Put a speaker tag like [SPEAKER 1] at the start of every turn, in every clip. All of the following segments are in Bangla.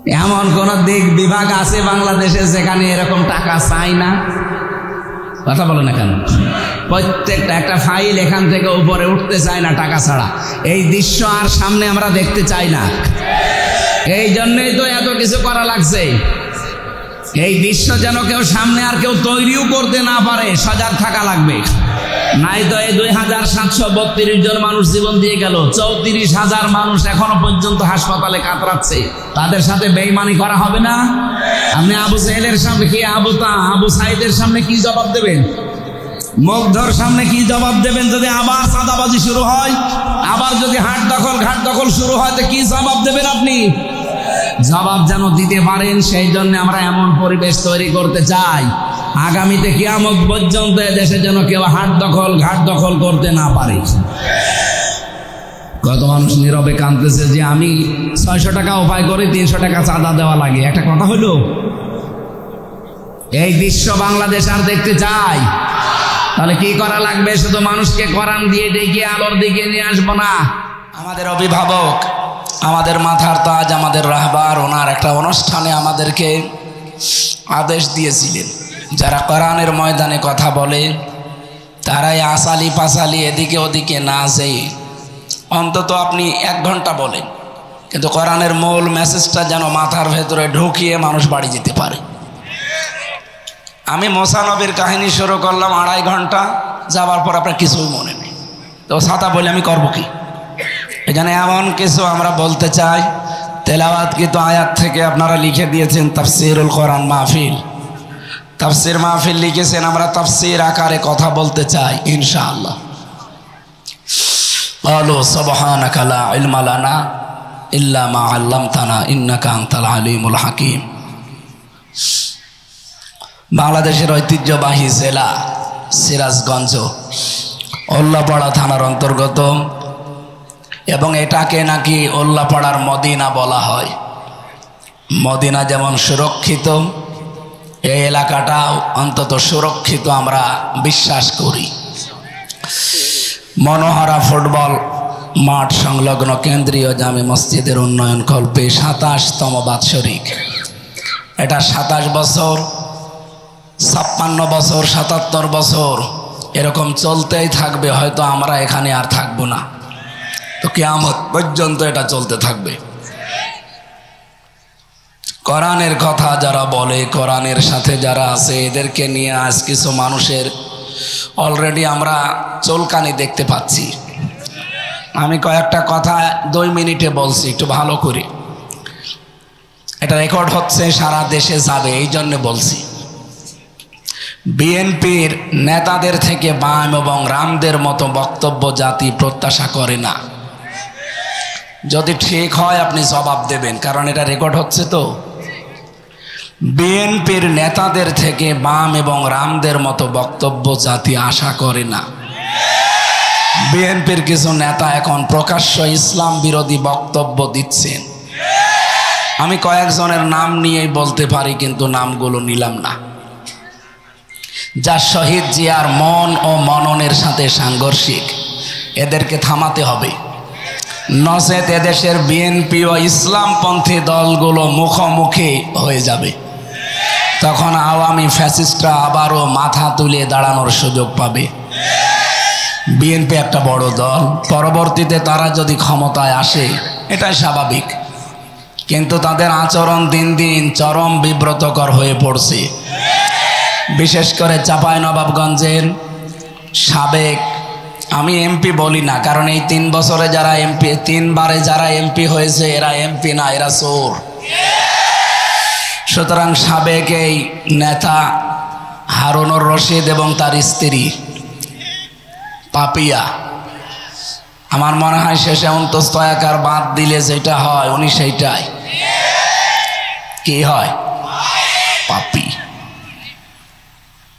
[SPEAKER 1] এমন কোন দিক বিভাগ আছে বাংলাদেশে যেখানে এরকম টাকা চাই না? কথা বলে না কেন? প্রত্যেকটা একটা ফাইল এখান থেকে উপরে উঠতে চায় না টাকা ছাড়া। এই দৃশ্য আর সামনে আমরা দেখতে চাই না। এই জন্যই তো এত কিছু করা লাগছে। এই দৃশ্য যেন কেউ সামনে আর কেউ তৈরিও করতে না পারে, সজাগ থাকা লাগবে। নাই তো এই 2732 জন মানুষ জীবন দিয়ে গেল, 34,000 মানুষ এখনো পর্যন্ত হাসপাতালে কাতরাচ্ছে। তাদের সাথে বেঈমানি করা হবে না? আপনি আবু সাইদের সামনে কি আবু সাইদের সামনে কি জবাব দেবেন? মুগ্ধর সামনে কি জবাব দেবেন? যদি আবার চাঁদাবাজি শুরু হয়, আবার যদি ঘাট দখল শুরু হয়, তো কি জবাব দেবেন আপনি? জবাব যেন দিতে পারেন, সেই জন্য আমরা এমন পরিবেশ তৈরি করতে চাই আগামীতে কিয়ামত পর্যন্ত দেশে যেন কেউ ঘাট দখল করতে না পারে। কত মানুষ নীরবে কাঁদতেছে যে আমি 600 টাকা উপায় করে 300 টাকা চাঁদা দেওয়া লাগে। একটা কথা হলো, এই দৃশ্য বাংলাদেশ আর দেখতে চাই? তাহলে কি করা লাগবে? শুধু মানুষকে কোরআন দিয়ে ডেকে আলোর দিকে নিয়ে আসবো না। আমাদের অভিভাবক, আমাদের মাথার তাজ, আমাদের রাহবার, ওনার একটা অনুষ্ঠানে আমাদেরকে আদেশ দিয়েছিলেন, যারা কোরআনের ময়দানে কথা বলে তারাই আসালি পাসালি এদিকে ওদিকে না যেয়ে অন্তত আপনি 1 ঘন্টা বলেন, কিন্তু কোরআনের মূল মেসেজটা যেন মাথার ভেতরে ঢুকিয়ে মানুষ বাড়ি যেতে পারে। আমি মুসা নবীর কাহিনী শুরু করলাম 2.5 ঘন্টা, যাবার পর আপনার কিছুই মনে নেই, তো ছাতা বলে আমি করবো কি? এখানে এমন কিছু আমরা বলতে চাই। তেলাওয়াতকৃত আয়াত থেকে আপনারা লিখে দিয়েছেন তাফসিরুল কোরআন মাহফিল, তাফসির মাহফিল লিখেছেন, আমরা তাফসির আকারে কথা বলতে চাই ইনশাআল্লাহ। ক্বালু সুবহানাকা লা ইলমা লানা ইল্লা মা আল্লামতানা ইন্নাকা আনতাল আলিমুল হাকিম। বাংলাদেশের ঐতিহ্যবাহী জেলা সিরাজগঞ্জ উল্লাপাড়া থানার অন্তর্গত, এবং এটাকে নাকি উল্লাপাড়ার মদিনা বলা হয়। মদিনা যেমন সুরক্ষিত, এই এলাকাটা অন্তত সুরক্ষিত আমরা বিশ্বাস করি। মনোহরা ফুটবল মাঠ সংলগ্ন কেন্দ্রীয় জামে মসজিদের উন্নয়ন কল্পে 27তম বাৎসরিক, এটা 27 বছর, 56 বছর, 77 বছর এরকম চলতেই থাকবে। হয়তো আমরা এখানে আর থাকবো না, তো কিয়ামত পর্যন্ত এটা চলতে থাকবে। কোরআনের কথা যারা বলে, কোরআনের সাথে যারা আছে, এদেরকে নিয়ে আজ কিছু মানুষের অলরেডি আমরা চুলকানি দেখতে পাচ্ছি। আমি কয়েকটা কথা 2 মিনিটে বলছি, একটু ভালো করে। এটা রেকর্ড হচ্ছে, সারা দেশে যাবে, এই জন্য বলছি। বিএনপির নেতাদের থেকে বাম এবং রামদের মতো বক্তব্য জাতি প্রত্যাশা করে না। যদি ঠিক হয় আপনি জবাব দেবেন, কারণ এটা রেকর্ড হচ্ছে। তো বিএনপির নেতাদের থেকে বাম এবং রামদের মতো বক্তব্য জাতি আশা করে না। বিএনপির কিছু নেতা এখন প্রকাশ্য ইসলাম বিরোধী বক্তব্য দিচ্ছেন। আমি কয়েকজনের নাম নিয়েই বলতে পারি, কিন্তু নামগুলো নিলাম না, যা শহীদ জিয়ার মন ও মননের সাথে সাংঘর্ষিক। এদেরকে থামাতে হবে, নচেত এদেশের বিএনপি ও ইসলামপন্থী দলগুলো মুখোমুখি হয়ে যাবে। তখন আওয়ামী ফ্যাসিস্টরা আবারও মাথা তুলে দাঁড়ানোর সুযোগ পাবে। বিএনপি একটা বড় দল, পরবর্তীতে তারা যদি ক্ষমতায় আসে এটাই স্বাভাবিক, কিন্তু তাদের আচরণ দিন দিন চরম বিব্রতকর হয়ে পড়ছে। বিশেষ করে চাঁপাইনবাবগঞ্জের সাবেক, আমি এমপি বলি না, কারণ এই 3 বছরে যারা এমপি, 3 বারে যারা এমপি হয়েছে, এরা এমপি না, এরা চোর। সুতরাং সাবেক এই নেতা হারুনুর রশিদ এবং তার স্ত্রী পাপিয়া, আমার মনে হয় শেষে অন্তস্তয়াকার বাদ দিলে যেটা হয় উনি সেইটাই। কি হয়? পাপি।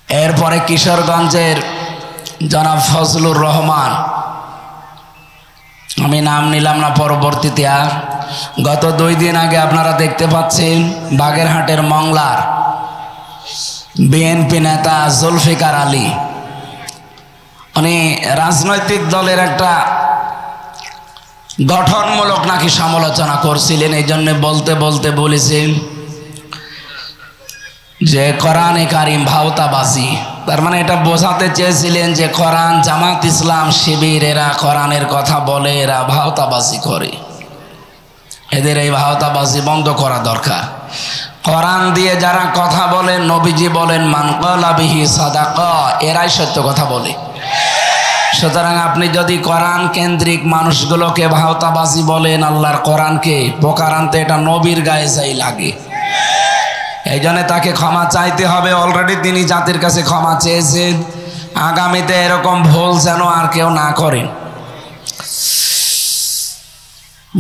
[SPEAKER 1] এরপরে কিশোরগঞ্জের জনাব ফজলুর রহমান, আমি নাম নিলাম না পরবর্তীতে। আর গত 2 দিন আগে আপনারা দেখতে পাচ্ছেন বাগেরহাটের মংলার বিএনপি নেতা জুলফিকার আলী, উনি রাজনৈতিক দলের একটা গঠনমূলক নাকি সমালোচনা করছিলেন, এই জন্য বলতে বলতে বলেছেন যে কোরআনে কারিম ভাওতাবাজি। তার মানে এটা বোঝাতে চেয়েছিলেন যে কোরআন, জামাত ইসলাম, শিবির এরা কোরআনের কথা বলে, এরা ভাওতাবাজি করে। এদের এই ভাওতাবাজি বন্ধ করা দরকার। কোরআন দিয়ে যারা কথা বলেন, নবীজি বলেন মান ক্বালা বিহি সাদাকা, এরাই সত্য কথা বলে। সুতরাং আপনি যদি কোরআন কেন্দ্রিক মানুষগুলোকে ভাওতাবাজি বলেন, আল্লাহর কোরআনকে পোকার আনতে, এটা নবীর গায়ে যাই লাগে। এই জন্য তাকে ক্ষমা চাইতে হবে। অলরেডি তিনি জাতির কাছে ক্ষমা চেয়েছেন। আগামীতে এরকম ভুল যেন আর কেউ না করেন।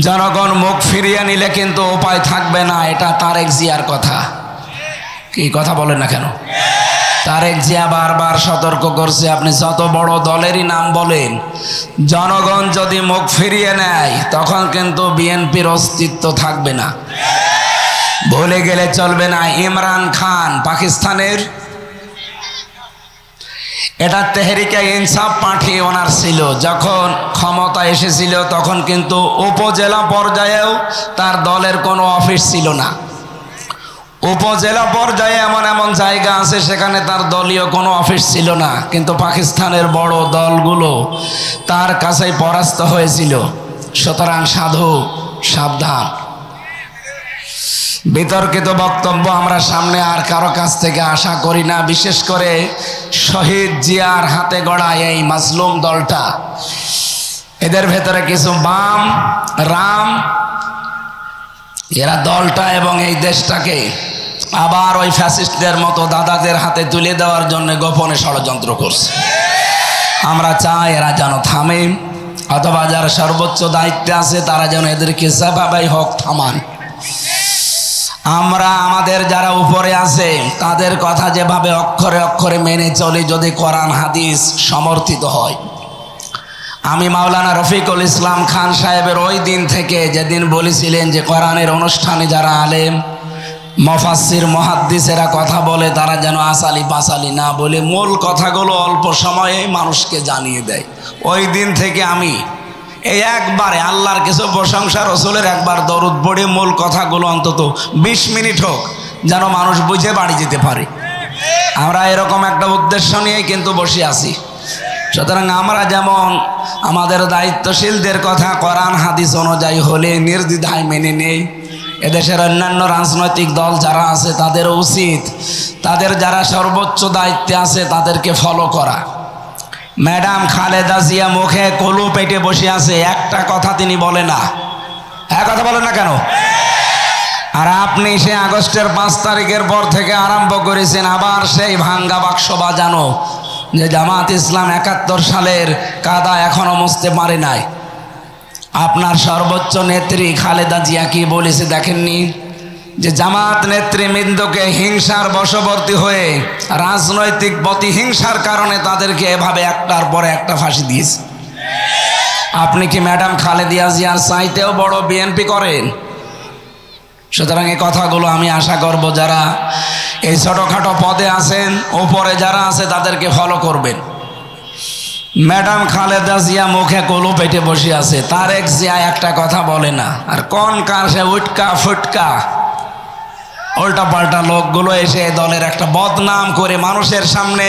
[SPEAKER 1] জনগণ মুখ ফিরিয়ে নিলে কিন্তু উপায় থাকবে না। এটা তারেক জিয়ার কথা। কি কথা বলেন না কেন? তারেক জিয়া বারবার সতর্ক করছে, আপনি যত বড় দলেরই নাম বলেন, জনগণ যদি মুখ ফিরিয়ে নেয় তখন কিন্তু বিএনপির অস্তিত্ব থাকবে না। ভুলে গেলে চলবে না, ইমরান খান পাকিস্তানের, এটা তেহরিকে ইনসাফ পার্টি ওনার ছিল। যখন ক্ষমতা এসেছিল তখন কিন্তু উপজেলা পর্যায়েও তার দলের কোনো অফিস ছিল না। উপজেলা পর্যায়ে এমন এমন জায়গা আছে সেখানে তার দলীয় কোনো অফিস ছিল না, কিন্তু পাকিস্তানের বড় দলগুলো তার কাছেই পরাস্ত হয়েছিল। সুতরাং সাধু সাবধান। বিতর্কিত বক্তব্য আমরা সামনে আর কারো কাছ থেকে আশা করি না, বিশেষ করে শহীদ জিয়ার হাতে গড়া এই মাজলুম দলটা। এদের ভেতরে কিছু বাম রাম, এরা দলটা এবং এই দেশটাকে আবার ওই ফ্যাসিস্টদের মতো দাদাদের হাতে তুলে দেওয়ার জন্য গোপনে ষড়যন্ত্র করছে। আমরা চাই এরা যেন থামে, অথবা যারা সর্বোচ্চ দায়িত্বে আছে তারা যেন এদেরকে যেভাবেই হোক থামান। আমরা আমাদের যারা উপরে আছে তাদের কথা যেভাবে অক্ষরে অক্ষরে মেনে চলি, যদি কোরআন হাদিস সমর্থিত হয়। আমি মাওলানা রফিকুল ইসলাম খান সাহেবের ওই দিন থেকে যেদিন বলেছিলেন যে কোরআনের অনুষ্ঠানে যারা আলেম মুফাসসির মুহাদ্দিসেরা কথা বলে তারা যেন আসালি পাসালি না বলে মূল কথাগুলো অল্প সময়ে মানুষকে জানিয়ে দেয়, ওই দিন থেকে আমি এই একবারে আল্লাহর কিছু প্রশংসা, রসুলের একবার দরুদ পড়ে মূল কথাগুলো অন্তত 20 মিনিট হোক যেন মানুষ বুঝে বাড়ি যেতে পারে। আমরা এরকম একটা উদ্দেশ্য নিয়েই কিন্তু বসে আছি। সুতরাং আমরা যেমন আমাদের দায়িত্বশীলদের কথা কোরআন হাদিস অনুযায়ী হলে নির্দ্বিধায় মেনে নেই, এদেশের অন্যান্য রাজনৈতিক দল যারা আছে তাদের উচিত তাদের যারা সর্বোচ্চ দায়িত্বে আছে তাদেরকে ফলো করা। ম্যাডাম খালেদা জিয়া মুখে কলু পেটে বসে আছে, একটা কথা তিনি বলে না। এক কথা বলেন না কেন? আর আপনি সে আগস্টের 5 তারিখের পর থেকে আরম্ভ করেছেন আবার সেই ভাঙ্গা বাক্স বাজানো যে জামাত ইসলাম 71 সালের কাদা এখনো মুছতে পারে নাই। আপনার সর্বোচ্চ নেত্রী খালেদা জিয়া কি বলেছে দেখেননি? যে জামাত নেতৃবৃন্দকে হিংসার বশবর্তী হয়ে রাজনৈতিক প্রতিহিংসার কারণে তাদেরকে এভাবে একটার পরে একটা ফাঁসি দিয়েছে। আপনি কি ম্যাডাম খালেদা জিয়ার চাইতেও বড় বিএনপি করেন? সুতরাং এই কথাগুলো আমি আশা করব যারা এই ছোটখাটো পদে আছেন, ওপরে যারা আছে তাদেরকে ফলো করবেন। ম্যাডাম খালেদা জিয়া মুখে কলু পেটে বসে আছে, তারেক জিয়া একটা কথা বলে না। আর কোন কার সে উটকা ফুটকা উল্টা পাল্টা লোকগুলো এসে দলের একটা বদনাম করে মানুষের সামনে,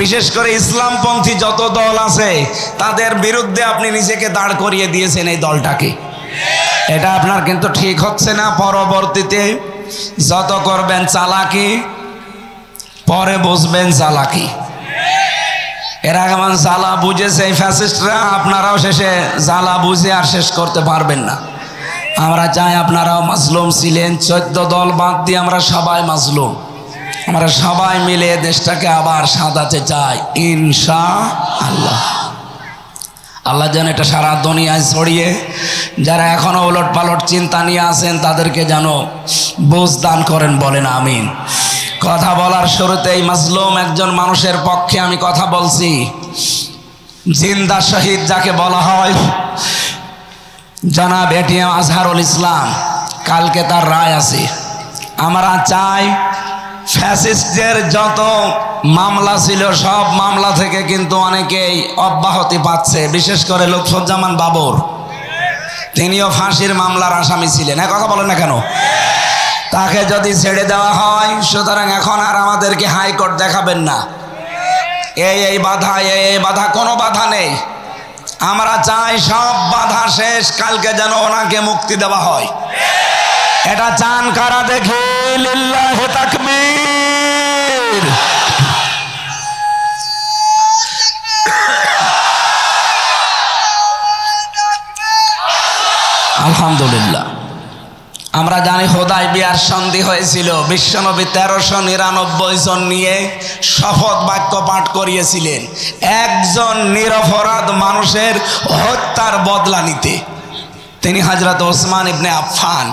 [SPEAKER 1] বিশেষ করে ইসলামপন্থী যত দল আছে তাদের বিরুদ্ধে আপনি নিজেকে দাঁড় করিয়ে দিয়েছেন এই দলটাকে। এটা আপনার কিন্তু ঠিক হচ্ছে না। পরবর্তীতে যত করবেন চালাকি, পরে বুঝবেন চালাকি। এরা কেমন জ্বালা বুঝেছে এই ফ্যাসিস্টরা, আপনারাও শেষে জ্বালা বুঝে আর শেষ করতে পারবেন না। আমরা চাই আপনারাও মাজলুম ছিলেন, 14 দল বাদ দিয়ে আমরা সবাই মাজলুম। আমরা সবাই মিলে দেশটাকে আবার সাজাতে চাই ইনশাআল্লাহ। আল্লাহ যেন এটা সারা দুনিয়ায় ছড়িয়ে যারা এখনো উলট পালট চিন্তা নিয়ে আছেন তাদেরকে যেন বুঝ দান করেন, বলেন আমিন। কথা বলার শুরুতেই মাজলুম একজন মানুষের পক্ষে আমি কথা বলছি। জিন্দা শহীদ যাকে বলা হয় জনাব এটিএম আজহারুল ইসলাম, কালকে তার রায় আছে। আমরা চাই ফ্যাসিস্টদের যত মামলা ছিল সব মামলা থেকে কিন্তু অনেকেই অব্যাহতি পাচ্ছে, বিশেষ করে লুৎফুজ্জামান বাবর। তিনিও ফাঁসির মামলার আসামি ছিলেন। কথা বলেন না কেন? তাকে যদি ছেড়ে দেওয়া হয়, সুতরাং এখন আর আমাদেরকে হাইকোর্ট দেখাবেন না, এই বাধা, এই বাধা, কোনো বাধা নেই। আমরা চাই সব বাধা শেষ, কালকে যেন ওনাকে মুক্তি দেওয়া হয়। এটা চান কারা দেখে? লিল্লাহি তাকবীর। আলহামদুলিল্লাহ। আমরা জানি হুদায়বিয়ার সন্ধি হয়েছিল, বিশ্বনবী 1399 জন নিয়ে শপথ বাক্য পাঠ করিয়েছিলেন একজন নিরপরাধ মানুষের হত্যার বদলা নিতে। তিনি হযরত ওসমান ইবনে আফফান।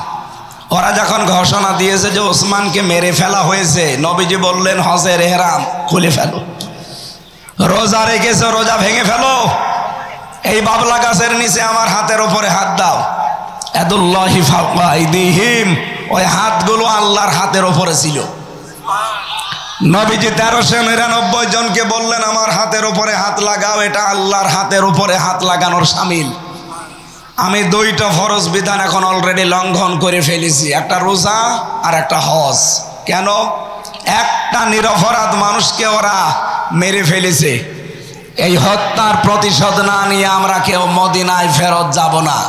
[SPEAKER 1] ওরা যখন ঘোষণা দিয়েছে যে ওসমানকে মেরে ফেলা হয়েছে, নবীজি বললেন হজের ইহরাম খুলে ফেলো, রোজা রেখেছো রোজা ভেঙে ফেলো, এই বাবলা গাছের নিচে আমার হাতের উপরে হাত দাও। ইয়াদুল্লাহি ফাওকা আইদিহিম, ওই হাতগুলো আল্লাহর হাতের উপরে ছিল। নবীজি 1399 জনকে বললেন আমার হাতের উপরে হাত লাগাও, এটা আল্লাহর হাতের উপরে হাত লাগানোর শামিল। আমি দুইটা ফরজ বিধান এখন অলরেডি লঙ্ঘন করে ফেলেছি, একটা রোজা আর একটা হজ। কেন? একটা নিরপরাধ মানুষকে ওরা মেরে ফেলেছে, এই হত্যার প্রতিশোধ না নিয়ে আমরা কেউ মদিনায় ফেরত যাব না।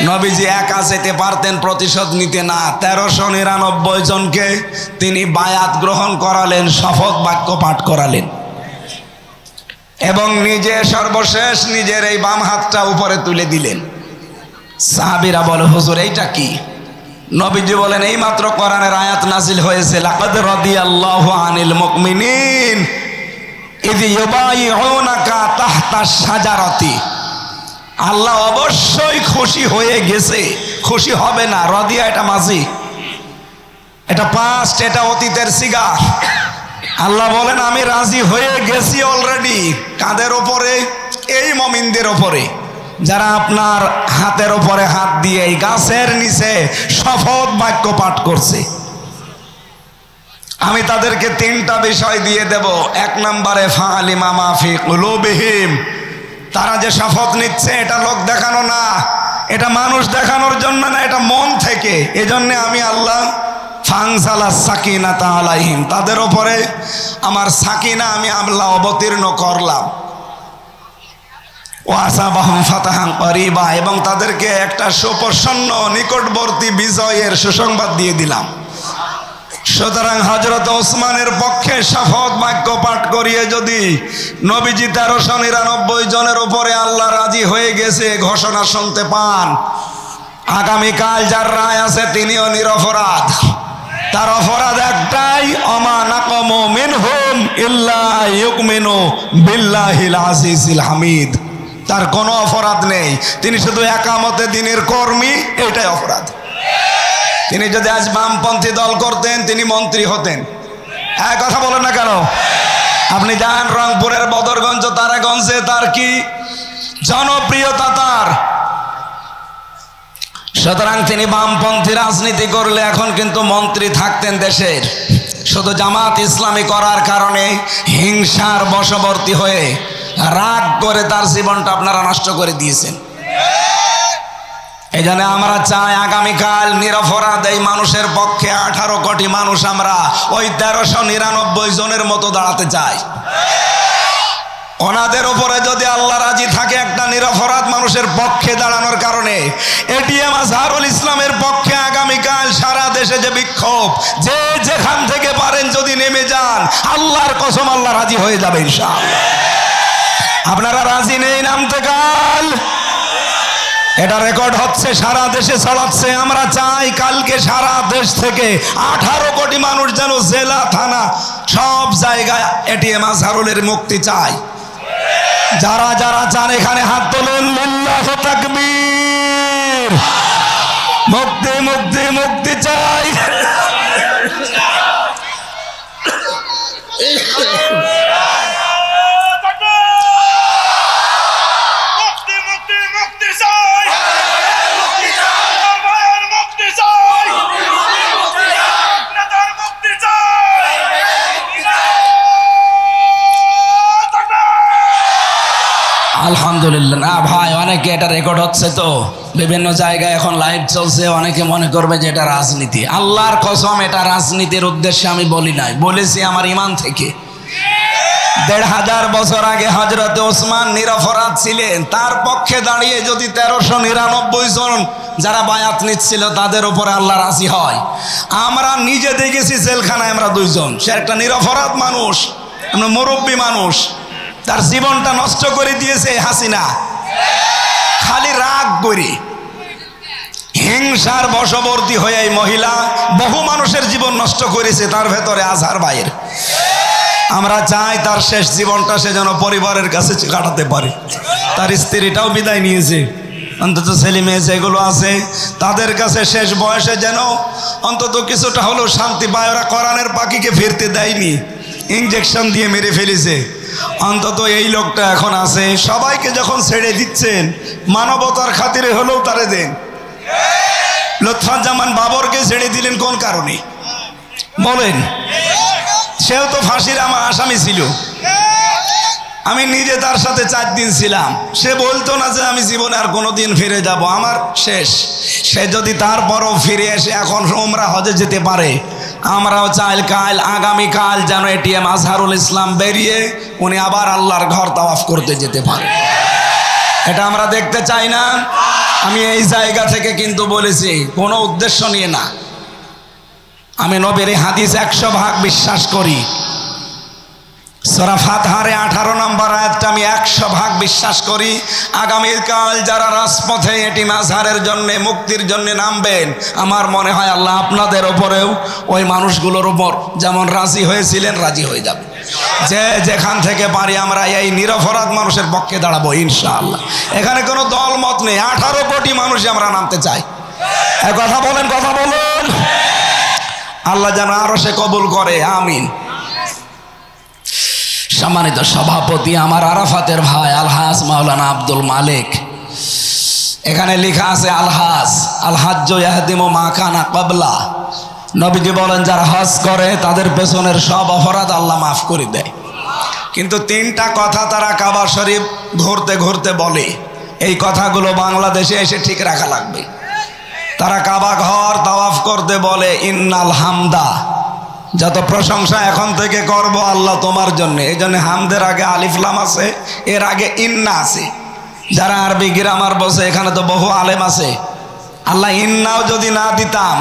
[SPEAKER 1] নবীজি একা যেতে পারতেন, প্রতিশোধ নিতে না। 1399 জনকে তিনি বায়াত গ্রহণ করালেন, শপথ বাক্য পাঠ করালেন এবং নিজে সর্বশেষ নিজের এই বাম হাতটা উপরে তুলে দিলেন। সাহাবীরা বলে হুজুর এইটা কি? নবীজি বলেন এই মাত্র কোরআনের আয়াত নাজিল হয়েছে, লাকাদ রাদিয়াল্লাহু আনিল মুমিনিন ইয ইউবাইউনাকা তাহতাশ শাজারাতি। আল্লাহ অবশ্যই খুশি হয়ে গেছে, খুশি হবে না। রাদিয়া এটা মাজি, এটা পাস্ট, এটা অতীতের সিগা। আল্লাহ বলেন আমি রাজি হয়ে গেছি অলরেডি। কাদের ওপরে? এই মুমিনদের ওপরে, যারা আপনার হাতের উপরে হাত দিয়ে এই গাছের নিচে শপথ বাক্য পাঠ করছে। আমি তাদেরকে 3টা বিষয় দিয়ে দেব। 1 নম্বরে ফাআলিমা মা ফি কুলুবিহিম, তারা যে শপথ নিচ্ছে এটা লোক দেখানো না, এটা মানুষ দেখানোর জন্য না, এটা মন থেকে। এজন্য আমি আল্লাহ ফানজালাস সাকিনাতা আলাইহিম, তাদের উপরে আমার সাকিনা আমি আল্লাহ অবতীর্ণ করলাম। ওয়াসাবাহুম ফাতাহান করিবা, এবং তাদেরকে একটা সুপ্রসন্ন নিকটবর্তী বিজয়ের সুসংবাদ দিয়ে দিলাম। সুতরাং হযরত ওসমানের পক্ষে শপথ বাক্য পাঠ করিয়ে যদি নবীজি 1399 জনের উপরে আল্লাহ রাজি হয়ে গেছে ঘোষণা শুনতে পান, আগামীকাল যার রায় আছে তিনিও নিরপরাধ। তার অপরাধ একটাই, অমা নাকামু মিনহুম ইল্লা ইউমিনু বিল্লাহিল আজিজিল হামিদ। তার কোনো অপরাধ নেই, তিনি শুধু একামতে দ্বীনের কর্মী, এটাই অপরাধ। তিনি যদি আজ বামপন্থী দল করতেন তিনি মন্ত্রী হতেন। হ্যাঁ, কথা বলেন না কেন? আপনি যান রংপুরের বদরগঞ্জ, তারাগঞ্জে তার কি জনপ্রিয়তা তার। সুতরাং তিনি বামপন্থী রাজনীতি করলে এখন কিন্তু মন্ত্রী থাকতেন দেশের। শুধু জামাত ইসলামী করার কারণে হিংসার বশবর্তী হয়ে রাগ করে তার জীবনটা আপনারা নষ্ট করে দিয়েছেন। এই জন্য আমরা চাই আগামীকাল নিরপরাধ এই মানুষের পক্ষে 18 কোটি মানুষ আমরা ওই 1399 জনের মতো দাঁড়াতে চাই। ওনাদের উপরে যদি আল্লাহ রাজি থাকে একটা নিরপরাধ মানুষের পক্ষে দাঁড়ানোর কারণে, এটিএম আজহারুল ইসলামের পক্ষে আগামীকাল সারা দেশে যে বিক্ষোভ, যে যেখান থেকে পারেন যদি নেমে যান, আল্লাহর কসম আল্লাহ রাজি হয়ে যাবে ইনশাআল্লাহ। আপনারা রাজি নেই নামতে কাল? এটা রেকর্ড হচ্ছে, সারা দেশে ছড়াচ্ছে। আমরা চাই কালকে সারা দেশ থেকে 18 কোটি মানুষ যেন জেলা থানা সব জায়গায় এটিএম আজহারুলের মুক্তি চাই। যারা যারা চান এখানে হাত তোলেন, লিল্লাহি তাকবীর। মুক্তি মুক্তি মুক্তি চাই। আলহামদুলিল্লাহ। না ভাই, অনেকে এটা রেকর্ড হচ্ছে তো বিভিন্ন জায়গায় এখন লাইভ চলছে, অনেকে মনে করবে যে এটা রাজনীতি। আল্লাহর কসম, এটা রাজনীতির উদ্দেশ্যে আমি বলি নাই, বলেছি আমার ঈমান থেকে। ১৫০০ বছর আগে হযরত ওসমান নিরপরাধ ছিলেন, তার পক্ষে দাঁড়িয়ে যদি ১৩৯৯ জন যারা বায়াত নিচ্ছিল তাদের উপরে আল্লাহ রাজি হয়। আমরা নিজে দেখেছি জেলখানায় আমরা 2 জন, সে একটা নিরপরাধ মানুষ, মুরব্বী মানুষ, তার জীবনটা নষ্ট করে দিয়েছে হাসিনা, খালি রাগ করে হিংসার বশবর্তী হয়ে এই মহিলা বহু মানুষের জীবন নষ্ট করেছে, তার ভেতরে আজহার ভাইয়ের। আমরা চাই তার শেষ জীবনটা সে যেন পরিবারের কাছে কাটাতে পারে। তার স্ত্রীটাও বিদায় নিয়েছে, অন্তত ছেলে মেয়ে যেগুলো আছে তাদের কাছে শেষ বয়সে যেন অন্তত কিছুটা হলেও শান্তি পায়। ওরা কোরআনের পাখিকে ফিরতে দেয়নি, ইঞ্জেকশন দিয়ে মেরে ফেলেছে। অন্তত এই লোকটা এখন আছে, সবাইকে যখন ছেড়ে দিচ্ছেন মানবতার খাতিরে হলেও তারে দেন। লুৎফুজ্জামান বাবরকে ছেড়ে দিলেন কোন কারণে বলেন? সেও তো ফাঁসির আমার আসামি ছিল, আমি নিজে তার সাথে 4 দিন ছিলাম। সে বলতো না যে আমি জীবনে আর কোনোদিন ফিরে যাব, আমার শেষ। সে যদি তারপরও ফিরে এসে এখন উমরা হজে যেতে পারে, আমরাও চাই কাল আগামীকাল যেন এটিএম আজহারুল ইসলাম বেরিয়ে উনি আবার আল্লাহর ঘর তাওয়াফ করতে যেতে পারে। এটা আমরা দেখতে চাই না। আমি এই জায়গা থেকে কিন্তু বলেছি, কোনো উদ্দেশ্য নিয়ে না। আমি নবীর হাদিস 100% বিশ্বাস করি। সূরা ফাতহার 18 নম্বর আয়াতটা আমি 100% বিশ্বাস করি। আগামীকাল যারা রাজপথে এটি মাঝহারের জন্য মুক্তির জন্য নামবেন, আমার মনে হয় আল্লাহ আপনাদের ওপরেও ওই মানুষগুলোর উপর যেমন রাজি হয়েছিলেন রাজি হয়ে যাবে। যে যেখান থেকে পারি আমরা এই নিরপরাধ মানুষের পক্ষে দাঁড়াবো ইনশাআল্লাহ। এখানে কোনো দল মত নেই, 18 কোটি মানুষই আমরা নামতে চাই। কথা বলেন, কথা বলুন। আল্লাহ যেন আরো সে কবুল করে, আমিন। সম্মানিত সভাপতি আমার আরাফাতের ভাই আলহাজ মাওলানা আব্দুল মালিক, এখানে লেখা আছে আলহাজ আলহাজ্জ ইয়াহদিমু মা কানা ক্বাবলা। নবীজি বলেন যারা হজ করে তাদের পেছনের সব অপরাধ আল্লাহ মাফ করে দেয়। কিন্তু 3টা কথা তারা কাবা শরীফ ঘুরতে ঘুরতে বলে, এই কথাগুলো বাংলাদেশে এসে ঠিক রাখা লাগবে। তারা কাবা ঘর তাওয়াফ করতে বলে ইন্নাল হামদা, যত প্রশংসা এখন থেকে করব আল্লাহ তোমার জন্য। এই জন্য হামদের আগে আলিফ লাম আছে, এর আগে ইন্না আছে। যারা আরবি গ্রামার বসে এখানে তো বহু আলেম আছে। আল্লাহ ইন্নাও যদি না দিতাম,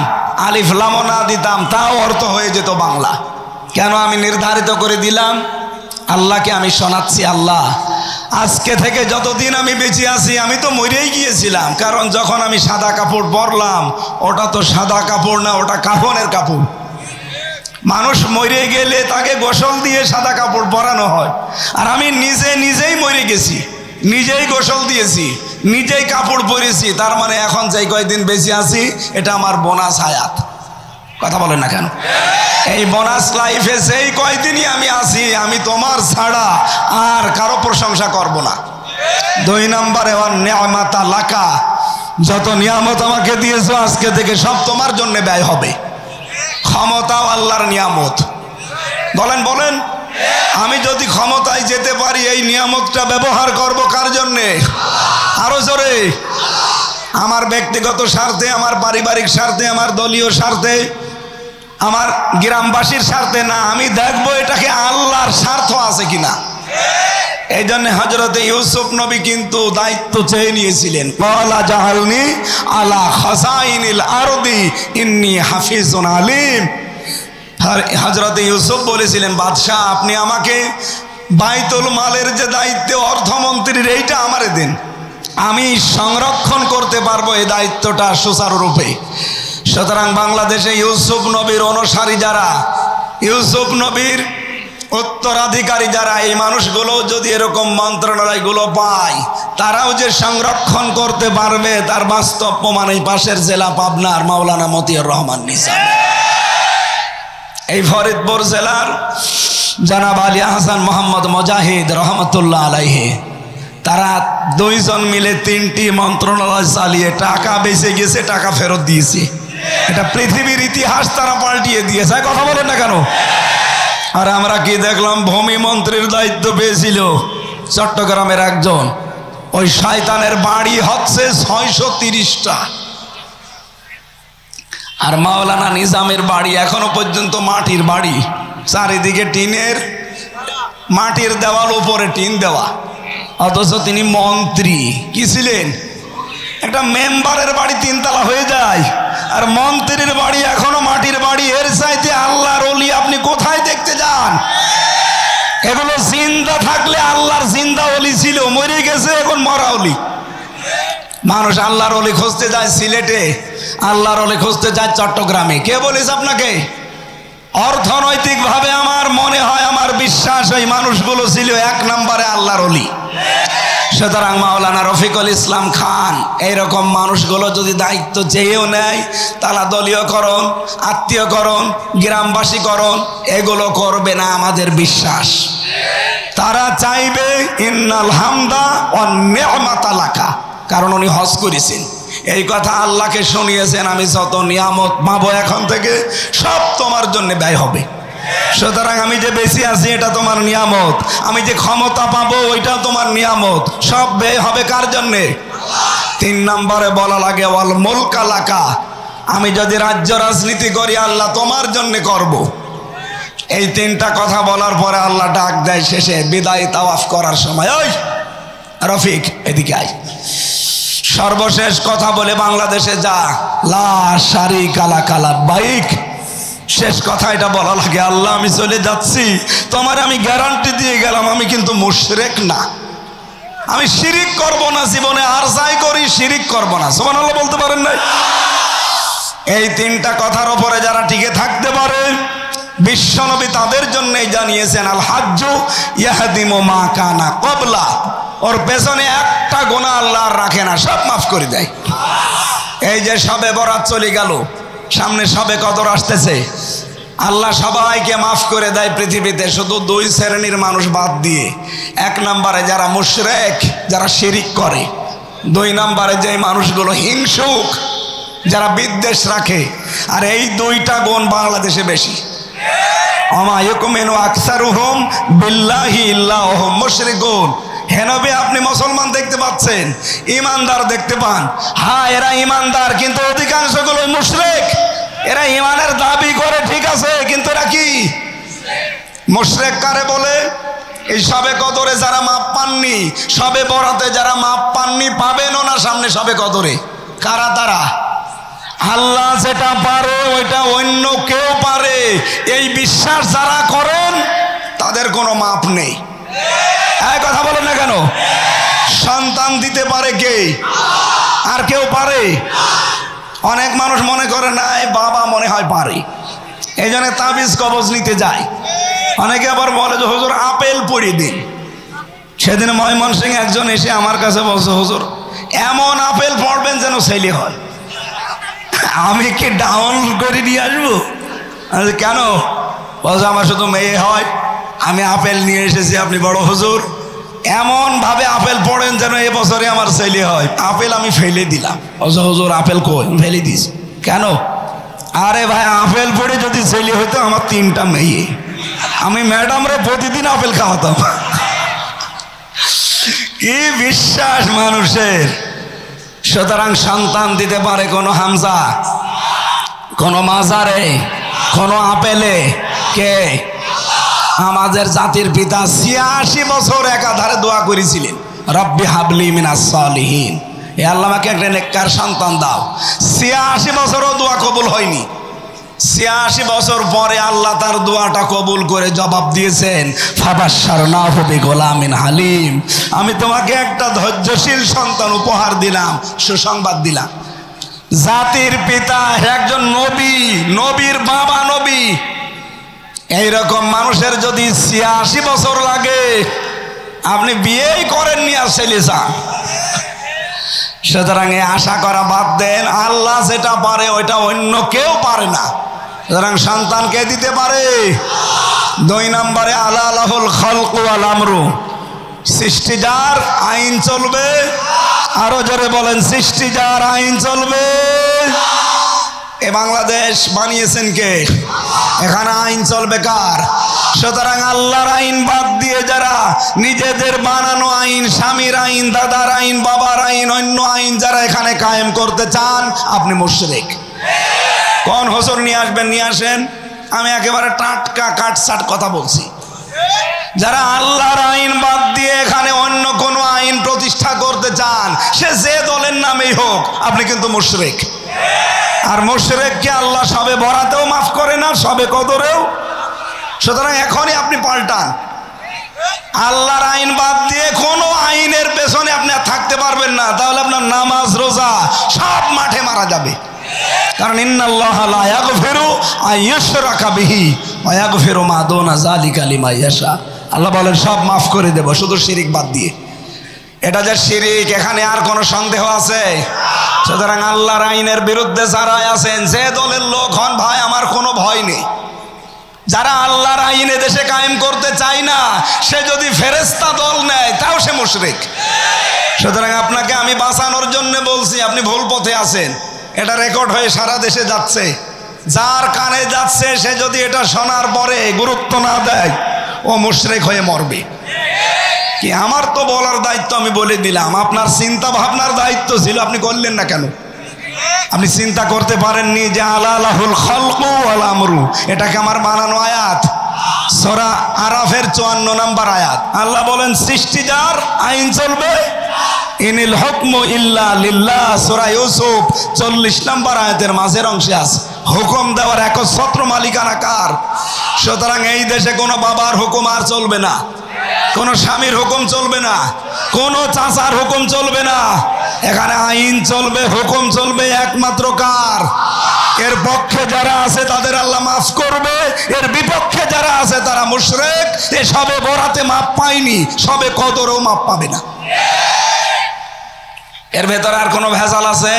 [SPEAKER 1] আলিফ লামও না দিতাম, তাও অর্থ হয়ে যেত বাংলা। কেন আমি নির্ধারিত করে দিলাম? আল্লাহকে আমি শোনাচ্ছি, আল্লাহ আজকে থেকে যতদিন আমি বেঁচে আছি, আমি তো মরেই গিয়েছিলাম। কারণ যখন আমি সাদা কাপড় পরলাম, ওটা তো সাদা কাপড় না, ওটা কাফনের কাপড়। মানুষ মরে গেলে তাকে গোসল দিয়ে সাদা কাপড় পরানো হয়, আর আমি নিজেই মরে গেছি, নিজেই গোসল দিয়েছি, নিজেই কাপড় পরেছি। তার মানে এখন যে কয়দিন বেঁচে আছি এটা আমার বোনাস হায়াত। কথা বলেন না কেন? এই বোনাস লাইফে সেই কয়দিনই আমি আছি, আমি তোমার ছাড়া আর কারো প্রশংসা করব না। 2 নম্বরে ওয়ান নিয়ামাতা লাকা, যত নিয়ামত আমাকে দিয়েছো আজকে থেকে সব তোমার জন্য ব্যয় হবে। ক্ষমতাও আল্লাহর নিয়ামত। বলেন বলেন, আমি যদি ক্ষমতায় যেতে পারি এই নিয়ামতটা ব্যবহার করব কার জন্যে? আরো জোরে। আমার ব্যক্তিগত স্বার্থে, আমার পারিবারিক স্বার্থে, আমার দলীয় স্বার্থে, আমার গ্রামবাসীর স্বার্থে না। আমি দেখবো এটাকে আল্লাহর স্বার্থ আছে কিনা। এই জন্য হযরতে ইউসুফ নবী কিন্তু দায়িত্ব চেয়ে নিয়েছিলেন, ক্বালা জাআলনি আলা খাযাইনিল আরদি ইন্নী হাফিজুন আলিম। হযরতে ইউসুফ বলেছিলেন, বাদশাহ আপনি আমাকে বাইতুল মালের যে দায়িত্ব অর্থমন্ত্রীর, এইটা আমারে দেন, আমি সংরক্ষণ করতে পারবো এই দায়িত্বটা সুচারুরূপে। সুতরাং বাংলাদেশে ইউসুফ নবীর অনুসারী যারা, ইউসুফ নবীর উত্তরাধিকারী যারা, এই মানুষগুলো যদি এরকম মন্ত্রণালয়গুলো পায়, তারাও যে সংরক্ষণ করতে পারবে তার বাস্তব প্রমাণ এই পাশের জেলা পাবনার মাওলানা মতিউর রহমান নিজাম। এই ফরিদপুর জেলার জনাব আলী হাসান মোহাম্মদ মুজাহিদ রহমতুল্লাহ আলাইহি, তারা 2 জন মিলে 3টি মন্ত্রণালয় চালিয়ে টাকা বেঁচে গেছে, টাকা ফেরত দিয়েছে। এটা পৃথিবীর ইতিহাস তারা পাল্টিয়ে দিয়েছে। কথা বলেন না কেন? আর আমরা কি দেখলাম, ভূমি মন্ত্রীর দায়িত্ব পেয়েছিল চট্টগ্রামের একজন,
[SPEAKER 2] ওই শয়তানের বাড়ি হচ্ছে 630টা। আর মাওলানা নিজামের বাড়ি এখনো পর্যন্ত মাটির বাড়ি, চারিদিকে টিনের, মাটির দেওয়াল, উপরে টিন দেওয়া, অথচ তিনি মন্ত্রী। কি ছিলেন? একটা মেম্বারের বাড়ি 3 তলা হয়ে যায়, আর মন্ত্রীর বাড়ি এখনো মাটির বাড়ি। এর চাইতে আল্লাহর ওলি আপনি কোথায় দেখতে যান? এগুলো জিন্দা থাকলে আল্লাহর জিন্দা ওলি ছিল, মরে গেছে এখন মরা ওলি। মানুষ আল্লাহর ওলি খুঁজতে যায় সিলেটে, আল্লাহর ওলি খুঁজতে যায় চট্টগ্রামে। কে বলেছে আপনাকে? অর্থনৈতিকভাবে আমার মনে হয়, আমার বিশ্বাস, ওই মানুষগুলো ছিল 1 নম্বরে আল্লাহর ওলি। সুতরাং মাওলানা রফিকুল ইসলাম খান এইরকম মানুষগুলো যদি দায়িত্ব চেয়েও নেয়, তারা দলীয়করণ, আত্মীয়করণ, গ্রামবাসীকরণ এগুলো করবে না আমাদের বিশ্বাস। তারা চাইবে ইন্নাল হামদা ওয়ান নি'মাতা লাকা, কারণ উনি হজ করেছেন। এই কথা আল্লাহকে শুনিয়েছেন, আমি যত নিয়ামত পাবো এখন থেকে সব তোমার জন্য ব্যয় হবে। সুতরাং আমি যে বেশি আছি এটা তোমার নিয়ামত, আমি যে ক্ষমতা পাবো ওইটাও তোমার নিয়ামত, সব ব্যয় হবে কার জন্যে? 3 নম্বরে বলা লাগে ওয়াল মুলকা লাকা, আমি যদি রাজ্য রাজনীতি করি আল্লাহ তোমার জন্য করব। এই 3টা কথা বলার পরে আল্লাহ ডাক দেয় শেষে বিদায় তাওয়াফ করার সময়, ওই রফিক এদিকে আয়, সর্বশেষ কথা বলে বাংলাদেশে যা, লা শারিকা লাকা লাব্বাইক। শেষ কথা এটা বলা লাগে, আল্লাহ আমি চলে যাচ্ছি, তোমার আমি গ্যারান্টি দিয়ে গেলাম আমি কিন্তু মুশরিক না, আমি শিরিক করব না জীবনে, আর যাই করি শিরিক করব না। সুবহানাল্লাহ বলতে পারেন না? এই 3টা কথার উপরে যারা টিকে থাকতে পারে, বিশ্বনবী তাদের জন্যই জানিয়েছেন আল হাজ্জু ইয়াহদিমু মা কানা ক্বাবলা, ওর পেছনে একটা গুনাহ আল্লাহ রাখে না, সব মাফ করে দেয়। এই যে শবে বরাত চলে গেল, সামনে শবে কদর আসতেছে, আল্লাহ সবাইকে মাফ করে দেয় পৃথিবীতে, শুধু 2 শ্রেণীর মানুষ বাদ দিয়ে। 1 নম্বরে যারা মুশরিক, যারা শিরিক করে। 2 নম্বরে যে মানুষগুলো হিংসুক, যারা বিদ্বেষ রাখে। আর এই 2টা গুণ বাংলাদেশে বেশি। ওমা ইয়াকুমিনু আকসারুহুম বিল্লাহি ইল্লা হুম মুশরিকুন। হে নবী, আপনি মুসলমান দেখতে পাচ্ছেন, ইমানদার দেখতে পান, হ্যাঁ এরা ইমানদার, কিন্তু অধিকাংশগুলো মুশরিক। এরা ইমানের দাবি করে ঠিক আছে, কিন্তু এরা কি মুশরিক কারে বলে? এই শবে কদরে যারা মাপ পাননি, শবে বরাতে যারা মাপ পাননি, পাবেনও না সামনে শবে কদরে। কারা তারা? আল্লাহ যেটা পারে ওইটা অন্য কেউ পারে, এই বিশ্বাস যারা করেন তাদের কোনো মাপ নেই। এই কথা বলেন না কেন? সন্তান দিতে পারে কে? আর কেউ পারে? অনেক মানুষ মনে করে না বাবা মনে হয় পারে, এই জন্য তাবিজ কবজ নিতে যায়। অনেকে আবার বলে যে হুজুর আপেল পড়িয়ে দিন। সেদিন ময়মনসিংহে একজন এসে আমার কাছে বলছে, হুজুর এমন আপেল পড়বেন যেন ছেলে হয়। আমি কি ডাউন করে নিয়ে আসবো? কেন? বলছে আমার শুধু মেয়ে হয়, আমি আপেল নিয়ে এসেছি, আপনি বড় হুজুর এমন ভাবে আপেল পড়েন যেন এবছরে আমার ছেলে হয়। আপেল আমি ফেলে দিলাম। বলছে হুজুর আপেল কই? ফেলে দিস কেন? আরে ভাই আপেল পড়ে যদি ছেলে হইতো আমার 3টা মেয়ে, আমি ম্যাডামরে প্রতিদিন আপেল খাওয়াতাম। কি বিশ্বাস মানুষের! সুতরাং সন্তান দিতে পারে কোনো হামজা, কোনো মাজারে, কোনো আপেলে? কে? আমাদের জাতির পিতা 86 বছর একাধারে দোয়া করেছিলেন, রব্বি হাবলি মিনাস সালিহিন, এ আল্লাহ আমাকে একটা নেককার সন্তান দাও। 86 বছরও দোয়া কবুল হয়নি। 86 বছর পরে আল্লাহ তার দোয়াটা কবুল করে জবাব দিয়েছেন, ফাবাশশারনাহু বিগুলামিন হালিম, আমি তোমাকে একটা ধৈর্যশীল সন্তান উপহার দিলাম, সুসংবাদ দিলাম। জাতির পিতা একজন নবী, নবীর বাবা নবী। এইরকম মানুষের যদি 86 বছর লাগে, আপনি বিয়েই করেননি আর ছেলে চান। সুতরাং এই আশা করা বাদ দেন, আল্লাহ যেটা পারে ওইটা অন্য কেউ পারে না। সুতরাং সন্তান কে দিতে পারে? 2 নম্বরে আলা লাহুল খালকু ওয়াল আমরু, সৃষ্টি যার আইন চলবে। আরো জোরে বলেন, সৃষ্টি যার আইন চলবে। এ বাংলাদেশ বানিয়েছেন কে? এখানে আইন চলবে কার? সুতরাং আল্লাহর আইন বাদ দিয়ে যারা নিজেদের বানানো আইন, স্বামীর আইন, দাদার আইন, বাবার আইন, অন্য আইন যারা এখানে কায়েম করতে চান, আপনি মুশরিক। কোন হুজুর নিয়ে আসবেন, নিয়ে আসেন। আমি একেবারে টাটকা কাটছাট কথা বলছি। যারা আল্লাহর আইন বাদ দিয়ে এখানে অন্য কোনো আইন প্রতিষ্ঠা করতে চান, সে যে দলের নামেই হোক, আপনি কিন্তু মুশরিক। আর মুশরিককে আল্লাহ সবে বরাতেও মাফ করে না, সবে কদরেও। সুতরাং এখনই আপনি পাল্টান। আল্লাহর আইন বাদ দিয়ে কোনো আইনের পেছনে আপনি আর থাকতে পারবেন না, তাহলে আপনার নামাজ রোজা সব মাঠে মারা যাবে। কারণ ইন্নাল্লাহা লা ইয়াগফিরু আইয়ুশরাকা বিহি ওয়া ইয়াগফিরু মা দুনা যালিকা লিমান ইয়াশা। আল্লাহ বলেন সব মাফ করে দেব, শুধু শিরিক বাদ দিয়ে। এটা যে শিরিক, এখানে আর কোনো সন্দেহ আছে? সুতরাং আল্লাহর আইনের বিরুদ্ধে যারা আছেন, যে দলের লোক হন, ভাই আমার কোনো ভয় নেই। যারা আল্লাহর আইনে দেশে কায়েম করতে চায় না, সে যদি ফেরেশতা দল নেয় তাও সে মুশরিক। সুতরাং আপনাকে আমি বাঁচানোর জন্য বলছি, আপনি ভুল পথে আছেন। এটা রেকর্ড হয়ে সারা দেশে যাচ্ছে। যার কানে যাচ্ছে সে যদি এটা শোনার পরে গুরুত্ব না দেয়, ও মুশরিক হয়ে মরবে। কি আমার তো বলার দায়িত্ব, আমি বলে দিলাম। আপনার চিন্তা ভাবনার দায়িত্ব ছিল, আপনি করলেন না কেন? আপনি চিন্তা করতে পারেননি যে আলাহুল খালকু ওয়াল আমরু, এটাকে আমার বানানো আয়াত। সূরা আরাফের 54 নম্বর আয়াত। আল্লাহ বলেন সৃষ্টি যার, আইন চলবে। ইনিল হুকমু ইল্লা লিল্লাহ। সূরা ইউসুফ 40 নম্বর আয়াতের মাঝের অংশে আছে, হুকুম দেওয়ার একচ্ছত্র মালিকানা কার? সুতরাং এই দেশে কোনো বাবার হুকুম আর চলবে না, কোনো স্বামীর হুকুম চলবে না, কোনো চাচার হুকুম চলবে না। এখানে আইন চলবে, হুকুম চলবে একমাত্র কার? এর পক্ষে যারা আছে তাদের আল্লাহ মাফ করবে, এর বিপক্ষে যারা আছে তারা মুশরিক। এ সবে বরাতে মাপ পায়নি, সবে কদরেও মাপ পাবে না। এর ভেতরে আর কোনো ভেজাল আছে?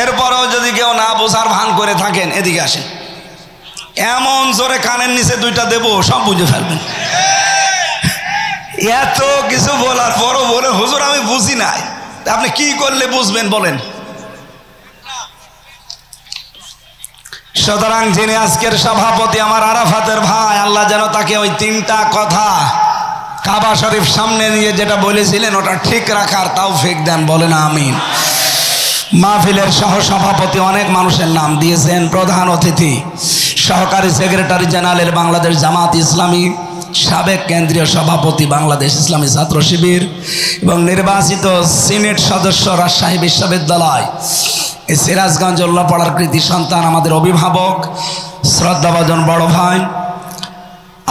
[SPEAKER 2] এরপরেও যদি কেউ না বোঝার ভান করে থাকেন, এদিকে আসেন। এমন জোরে কানের নিচে দুইটা দেব, সব বুঝে ফেলবেন। এত কিছু বলার পরও বলে হুজুর আমি বুঝি নাই। আপনি কি করলে বুঝবেন বলেন? সুতরাং যিনি আজকের সভাপতি, আমার আরাফাতের ভাই, আল্লাহ যেন তাকে ওই 3টা কথা কাবা শরীফ সামনে নিয়ে যেটা বলেছিলেন ওটা ঠিক রাখার তৌফিক দেন, বলেন আমিন। মাহফিলের সহ সভাপতি অনেক মানুষের নাম দিয়েছেন। প্রধান অতিথি সহকারী সেক্রেটারি জেনারেল বাংলাদেশ জামাত ইসলামী, সাবেক কেন্দ্রীয় সভাপতি বাংলাদেশ ইসলামী ছাত্র শিবির এবং নির্বাচিত সিনেট সদস্য রাজশাহী বিশ্ববিদ্যালয় এই সিরাজগঞ্জ উল্লাপাড়ার কৃতি সন্তান, আমাদের অভিভাবক শ্রদ্ধাভাজন বড় ভাই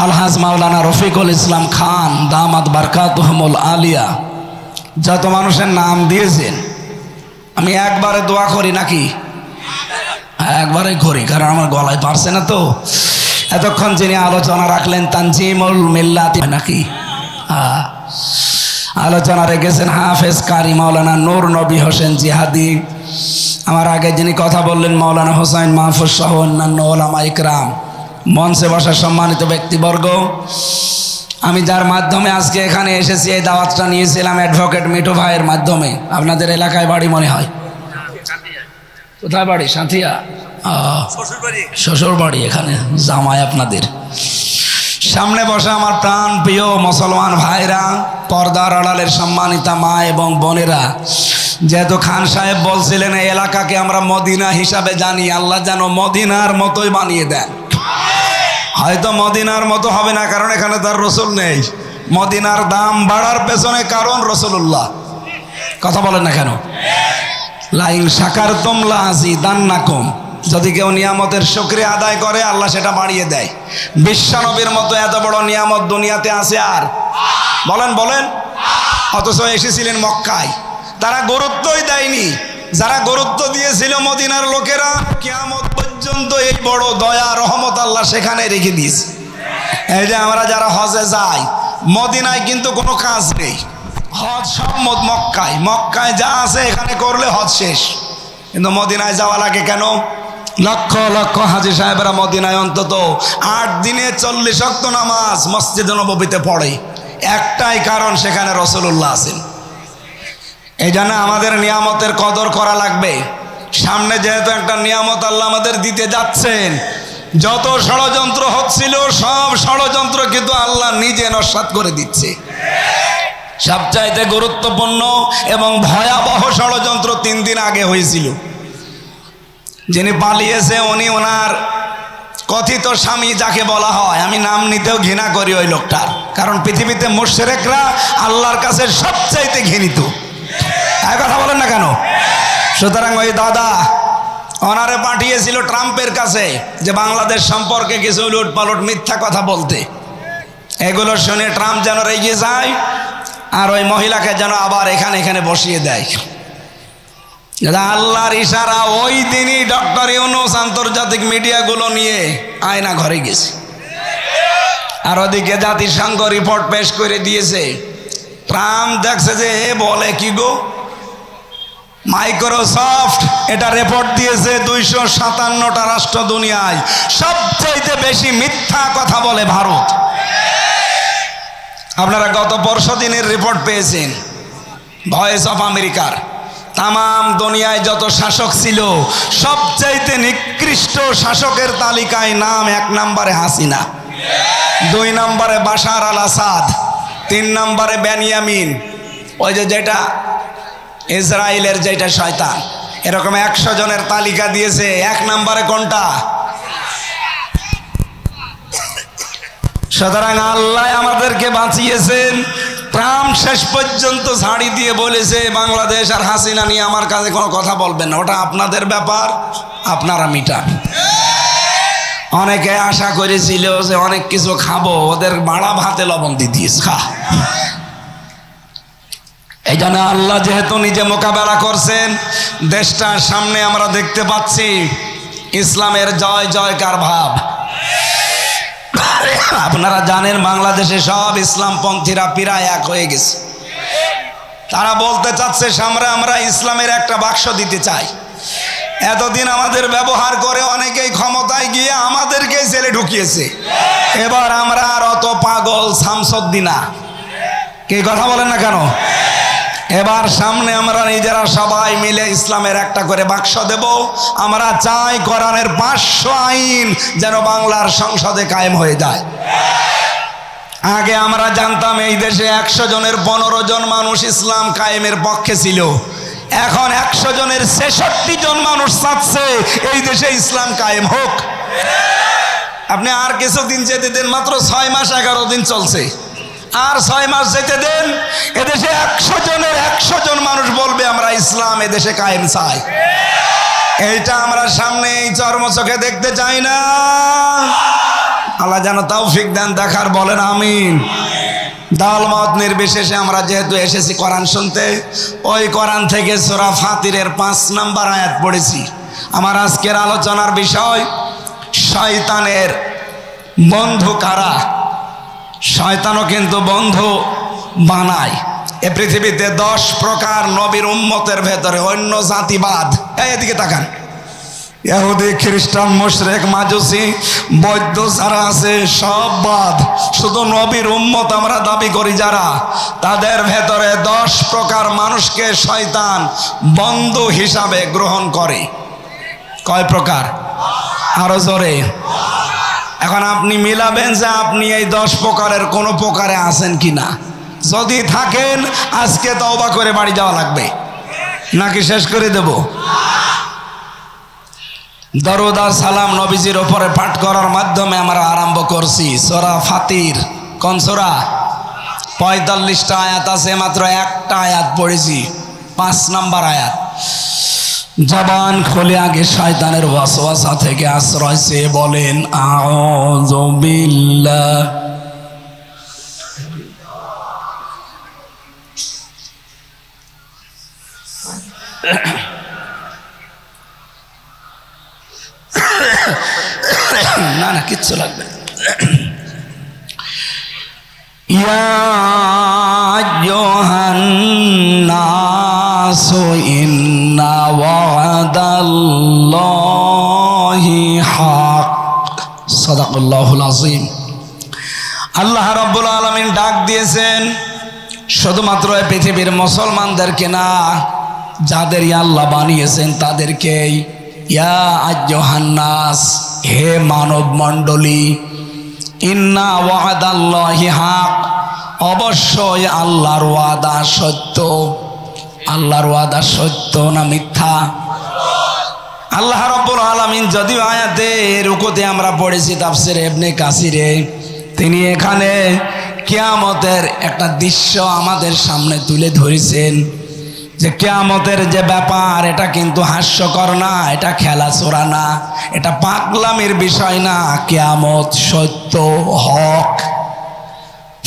[SPEAKER 2] আলহাজ মাওলানা রফিকুল ইসলাম খান দামাত বারকাতুহুমুল আলিয়া, যত মানুষের নাম দিয়েছেন আমি একবারে দোয়া করি নাকি? একবারে করি, কারণ আমার গলায় পারছে না তো। এতক্ষণ যিনি আলোচনা রাখলেন তানজিমুল মিল্লাতি নাকি, আলোচনা রেখেছেন হাফেজ কারি মাওলানা নূর নবী হোসেন জিহাদি। আমার আগে যিনি কথা বললেন মাওলানা হোসাইন মাহফুজ সহ অন্যান্য ওলামা ইকরাম, মঞ্চে বসা সম্মানিত ব্যক্তিবর্গ। আমি যার মাধ্যমে আজকে এখানে এসেছি, এই দাওয়াতটা নিয়েছিলাম অ্যাডভোকেট মিঠু ভাইয়ের মাধ্যমে। আপনাদের এলাকায় বাড়ি মনে হয়? কোথায় বাড়ি? সাঁথিয়া? শ্বশুর বাড়ি এখানে, জামাই আপনাদের। সামনে বসে আমার প্রাণ প্রিয় মুসলমান ভাইরা, পর্দার আড়ালের সম্মানিতা মা এবং বোনেরা, যেহেতু খান সাহেব বলছিলেন এই এলাকাকে আমরা মদিনা হিসাবে জানি, আল্লাহ যেন মদিনার মতোই বানিয়ে দেন। হয়তো মদিনার মতো হবে না, কারণ এখানে তার রসুল নেই। মদিনার দাম বাড়ার পেছনে কারণ রসুল্লাহ। কথা বলেন না কেন? লাইন শাকারতুম লাযিদান্নাকুম, যদি কেউ নিয়ামতের শুকরিয়া আদায় করে আল্লাহ সেটা বাড়িয়ে দেয়। বিশ্বনবীর মতো এত বড় নিয়ামত দুনিয়াতে আছে আর? বলেন বলেন। অথচ এসেছিলেন মক্কায়, তারা গুরুত্বই দেয়নি। যারা গুরুত্ব দিয়েছিল মদিনার লোকেরা, কিয়ামত পর্যন্ত এই বড় দয়া রহমত আল্লাহ সেখানে রেখে দিয়েছে। এই যে আমরা যারা হজে যাই, মদিনায় কিন্তু কোনো কাজ নেই, হজ সব মক্কায়। মক্কায় যা আছে এখানে করলে হজ শেষ, কিন্তু মদিনায় যাওয়া লাগে কেন? লক্ষ লক্ষ হাজী সাহেবরা মদিনায় অন্তত 8 দিনে 40 ওয়াক্ত নামাজ মসজিদে নববীতে পড়ে। একটাই কারণ, সেখানে রাসূলুল্লাহ আছেন। এই জন্য আমাদের নিয়ামতের কদর করা লাগবে। সামনে যেহেতু একটা নিয়ামত আল্লাহ আমাদের দিতে যাচ্ছেন, যত ষড়যন্ত্র হচ্ছিল সব ষড়যন্ত্র কিন্তু আল্লাহ নিজে নস্যাৎ করে দিচ্ছে। সবচাইতে গুরুত্বপূর্ণ এবং ভয়াবহ ষড়যন্ত্র 3 দিন আগে হয়েছিল। যিনি পালিয়েছে উনি ওনার কথিত স্বামী যাকে বলা হয়, আমি নাম নিতেও ঘৃণা করি ওই লোকটার, কারণ পৃথিবীতে মুশরিকরা আল্লাহর কাছে সবচাইতে ঘৃণিত। এই কথা বলেন না কেন? সুতরাং ওই দাদা ওনারে পাঠিয়েছিল ট্রাম্পের কাছে যে বাংলাদেশ সম্পর্কে কিছু উলট পালট মিথ্যা কথা বলতে। এগুলো শুনে ট্রাম্প যেন রেগে যায় আর ওই মহিলাকে যেন আবার এখানে বসিয়ে দেয়। আল্লাহর ইশারা ওই দিনই ডক্টর ইউনূস আন্তর্জাতিক মিডিয়াগুলো নিয়ে আয়না ঘরে গেছে, আর ওদিকে জাতিসংঘ রিপোর্ট পেশ করে দিয়েছে। ট্রাম্প দেখছে যে বলে কি গো, মাইক্রোসফট এটা রিপোর্ট দিয়েছে 257টা রাষ্ট্র দুনিয়ায় সবচাইতে বেশি মিথ্যা কথা বলে ভারত। আপনারা গত পরশু দিনের রিপোর্ট পেয়েছেন ভয়েস অফ আমেরিকার। তামাম দুনিয়ায় যত শাসক ছিল সবচাইতে নিকৃষ্ট শাসকের তালিকায় নাম 1 নম্বরে হাসিনা, 2 নম্বরে বাশার আল আসাদ, 3 নম্বরে বেনিয়ামিন, ওই যেটা ইসরায়েলের যেটা শয়তান। এরকম 100 জনের তালিকা দিয়েছে। 1 নম্বরে কোনটা? সুতরাং আল্লাহ আমাদেরকে বাঁচিয়েছেন। ট্রাম্প শেষ পর্যন্ত ঝাড়ি দিয়ে বলেছে বাংলাদেশ আর হাসিনা নিয়ে আমার কাছে কোনো কথা বলবেন না, ওটা আপনাদের ব্যাপার, আপনারা মিটান। অনেকে আশা করেছিল যে অনেক কিছু খাবো, ওদের বাড়া ভাতে লবণ দিয়ে দিয়েছে খা। এই জন্য আল্লাহ যেহেতু নিজে মোকাবেলা করছেন, দেশটার সামনে আমরা দেখতে পাচ্ছি ইসলামের জয় জয়কার ভাব। আপনারা জানেন বাংলাদেশে সব ইসলামপন্থীরা প্রায় এক হয়ে গেছে। তারা বলতে চাচ্ছে সামনে আমরা ইসলামের একটা বাক্স দিতে চাই। এতদিন আমাদের ব্যবহার করে অনেকেই ক্ষমতায় গিয়ে আমাদেরকেই জেলে ঢুকিয়েছে। এবার আমরা আর অত পাগল শামসুদ্দিনা, কি কথা বলেন না কেন? এবার সামনে আমরা নিজেরা সবাই মিলে ইসলামের একটা করে বাক্স দেব। আমরা চাই কোরআনের 500 আইন যেন বাংলার সংসদে কায়েম হয়ে যায়। আগে আমরা জানতাম এই দেশে 100 জনের 15 জন মানুষ ইসলাম কায়েমের পক্ষে ছিল। এখন 100 জনের 66 জন মানুষ চাচ্ছে এই দেশে ইসলাম কায়েম হোক। আপনি আর কিছুদিন যেতে দেন, মাত্র 6 মাস 11 দিন চলছে, আর 6 মাস যেতে দেন, এদেশে 100 জনের 100 জন মানুষ বলবে আমরা ইসলাম এদেশে কায়েম চাই। এইটা আমরা সামনে এই চর্ম চোখে দেখতে চাই না। আল্লাহ যেন তৌফিক দেন দেখার, বলেন আমিন। দল মত নির্বিশেষে আমরা যেহেতু এসেছি কোরআন শুনতে, ওই কোরআন থেকে সূরা ফাতিরের 5 নম্বর আয়াত পড়েছি। আমার আজকের আলোচনার বিষয় শয়তানের বন্ধু কারা। শয়তানও কিন্তু বন্ধু বানায়। এ পৃথিবীতে 10 প্রকার নবীর উম্মতের ভেতরে অন্য জাতিবাদ, এদিকে তাকান, ইহুদি খ্রিস্টান মুশরিক মাজুসি বৌদ্ধ যারা আছে সব বাদ, শুধু নবীর উম্মত আমরা দাবি করি যারা, তাদের ভেতরে 10 প্রকার মানুষকে শয়তান বন্ধু হিসাবে গ্রহণ করে। কয় প্রকার? আরো জোরে। এখন আপনি মিলাবেন যে আপনি এই 10 প্রকারের কোনো প্রকারে আছেন কিনা। যদি থাকেন আজকে তওবা করে বাড়ি যাওয়া লাগবে, নাকি শেষ করে দেব? দরুদ আর সালাম নবীজির উপরে পাঠ করার মাধ্যমে আমরা আরম্ভ করছি সূরা ফাতির। কোন সূরা? 45টা আয়াত আছে, মাত্র একটা আয়াত পড়েছি, 5 নম্বর আয়াত। জবান খুলে আগে শয়তানের ওয়াসওয়াসা থেকে আশ্রয় চেয়ে বলেন আউযু বিল্লাহ। না না কিচ্ছু লাগবে না। ইয়া আইয়ুহান নাসু ইন্না ওয়াদাল্লাহি হক। সাদাকাল্লাহুল আযীম। আল্লাহ রাব্বুল আলামিন ডাক দিয়েছেন শুধুমাত্র এই পৃথিবীর মুসলমানদেরকে না, যাদের আল্লাহ বানিয়েছেন তাদেরকেই। ইয়া আইয়ুহান নাস, হে মানব মণ্ডলী, ইন্না ওয়াদাল্লাহি হক, অবশ্যই আল্লাহর ওয়াদা সত্য। আল্লাহর ওয়াদা সত্য না মিথ্যা? আল্লাহ রাব্বুল আলামিন যদিও আয়াতে রুকুতে আমরা পড়েছি তাফসিরে ইবনে কাসিরে, তিনি এখানে কিয়ামতের একটা দৃশ্য আমাদের সামনে তুলে ধরেছেন যে কিয়ামতের যে ব্যাপার, এটা কিন্তু হাস্যকর না, এটা খেলাছোড়া না, এটা পাগলামির বিষয় না। কিয়ামত সত্য, হক।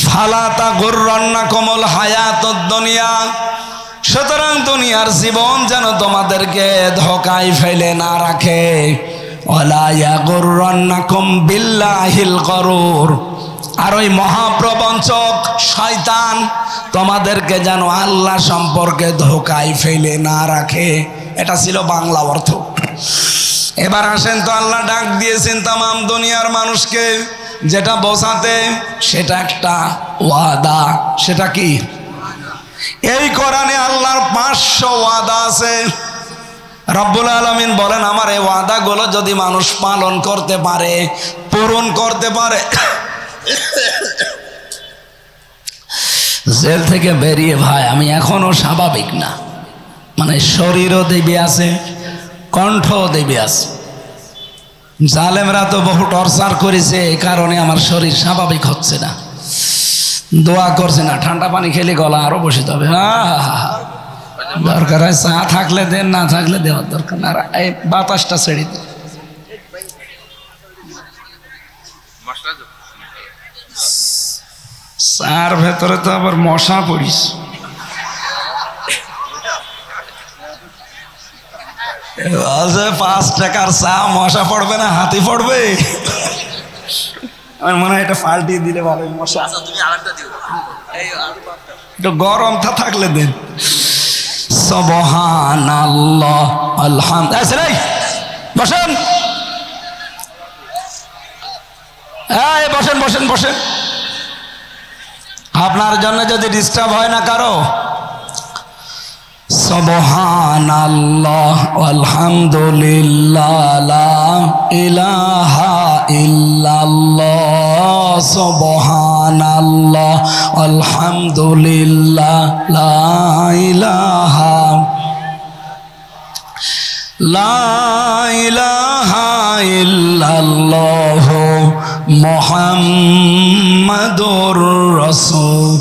[SPEAKER 2] ফালা তাগুররান্নাকুমুল হায়াতুদ দুনিয়া, সুতরাং দুনিয়ার জীবন যেন তোমাদেরকে ধোকায় ফেলে না রাখে। ওয়ালা ইয়াগুররান্নাকুম বিল্লাহিল গরুর, আর ওই মহাপ্রবঞ্চক শয়তান তোমাদেরকে যেন আল্লাহ সম্পর্কে ধোকায় ফেলে না রাখে। এটা ছিল বাংলা অর্থ। এবার আসেন তো, আল্লাহ ডাক দিয়েছেন তামাম দুনিয়ার মানুষকে, যেটা বোঝাতে সেটা একটা ওয়াদা। সেটা কি? এই কোরআনে আল্লাহর 500 ওয়াদা আছে। রব্বুল আলামিন বলেন, আমার এই ওয়াদাগুলো যদি মানুষ পালন করতে পারে, পূরণ করতে পারে, জেল থেকে বেরিয়ে ভাই আমি এখনো স্বাভাবিক না, মানে শরীরও দেবে আছে, কণ্ঠও দেবে আছে। জালেমরা তো বহু টর্চার করেছে, এই কারণে আমার শরীর স্বাভাবিক হচ্ছে না। দোয়া করছে না, ঠান্ডা পানি খেলে গলা আরো বসে যাবে। দরকার হয় চা থাকলে দেন, না থাকলে দেওয়ার দরকার না। এই বাতাসটা ছেড়ে দিন। চার ভেতরে তো আবার মশা পড়িস। 5 টাকার চা মশা পড়বে না, হাতি পড়বে। আমার মনে হয় এটা পাল্টিয়ে দিলে ভালো। মশা একটু গরম থাকলে দেন। সুবহানাল্লাহ, আলহামদুলিল্লাহ। বসেন, বসেন বসেন বসেন। আপনার জন্য যদি ডিস্টার্ব হয় না কারো। সুবহানাল্লাহ, আলহামদুলিল্লাহ, লা ইলাহা ইল্লাল্লাহ। সুবহানাল্লাহ, আলহামদুলিল্লাহ, লা ইলাহা ইল্লাল্লাহ, মুহাম্মাদুর রাসূল।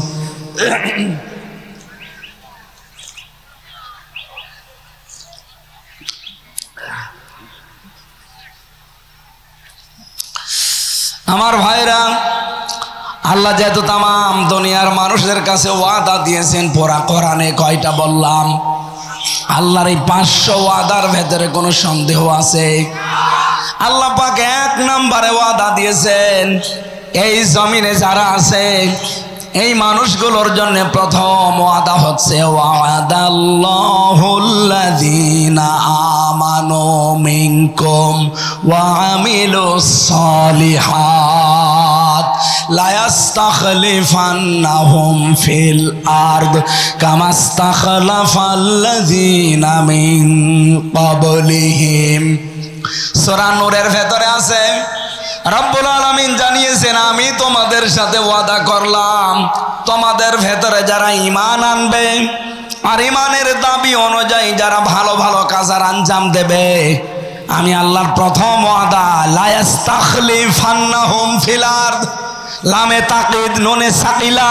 [SPEAKER 2] আমার ভাইরা, আল্লাহ যেহেতু তামাম দুনিয়ার মানুষদের কাছে ওয়াদা দিয়েছেন, পুরা কোরআনে কয়টা বললাম? আল্লাহর এই 500 ওয়াদার ভেতরে কোনো সন্দেহ আছে? আল্লাহ পাক 1 নম্বরে ওয়াদা দিয়েছেন, এই জমিনে যারা আছে এই মানুষগুলোর জন্য প্রথম ওয়াদা হচ্ছে ওয়াদাল্লাহুল্লাযীনা আমানু মিনকুম ওয়া আমিলুস সালিহাত লা ইস্তাখলিফান্নাহুম ফিল আরদ কামা ইস্তাখলাফাল্লাযীনা মিন ক্বাবলিহিম। সূরা নূরের ভেতরে আছে, রব্বুল আলামিন জানিয়েছেন, আমি তোমাদের সাথে ওয়াদা করলাম, তোমাদের ভেতরে যারা ঈমান আনবে আর ঈমানের দাবি অনুযায়ী যারা ভালো ভালো কাজের আঞ্জাম দেবে, আমি আল্লাহর প্রথম ওয়াদা লা ইস্তাখলিফান্নাহুম ফিল আরদ, লামে তাকিদ নুনে সাকিলা।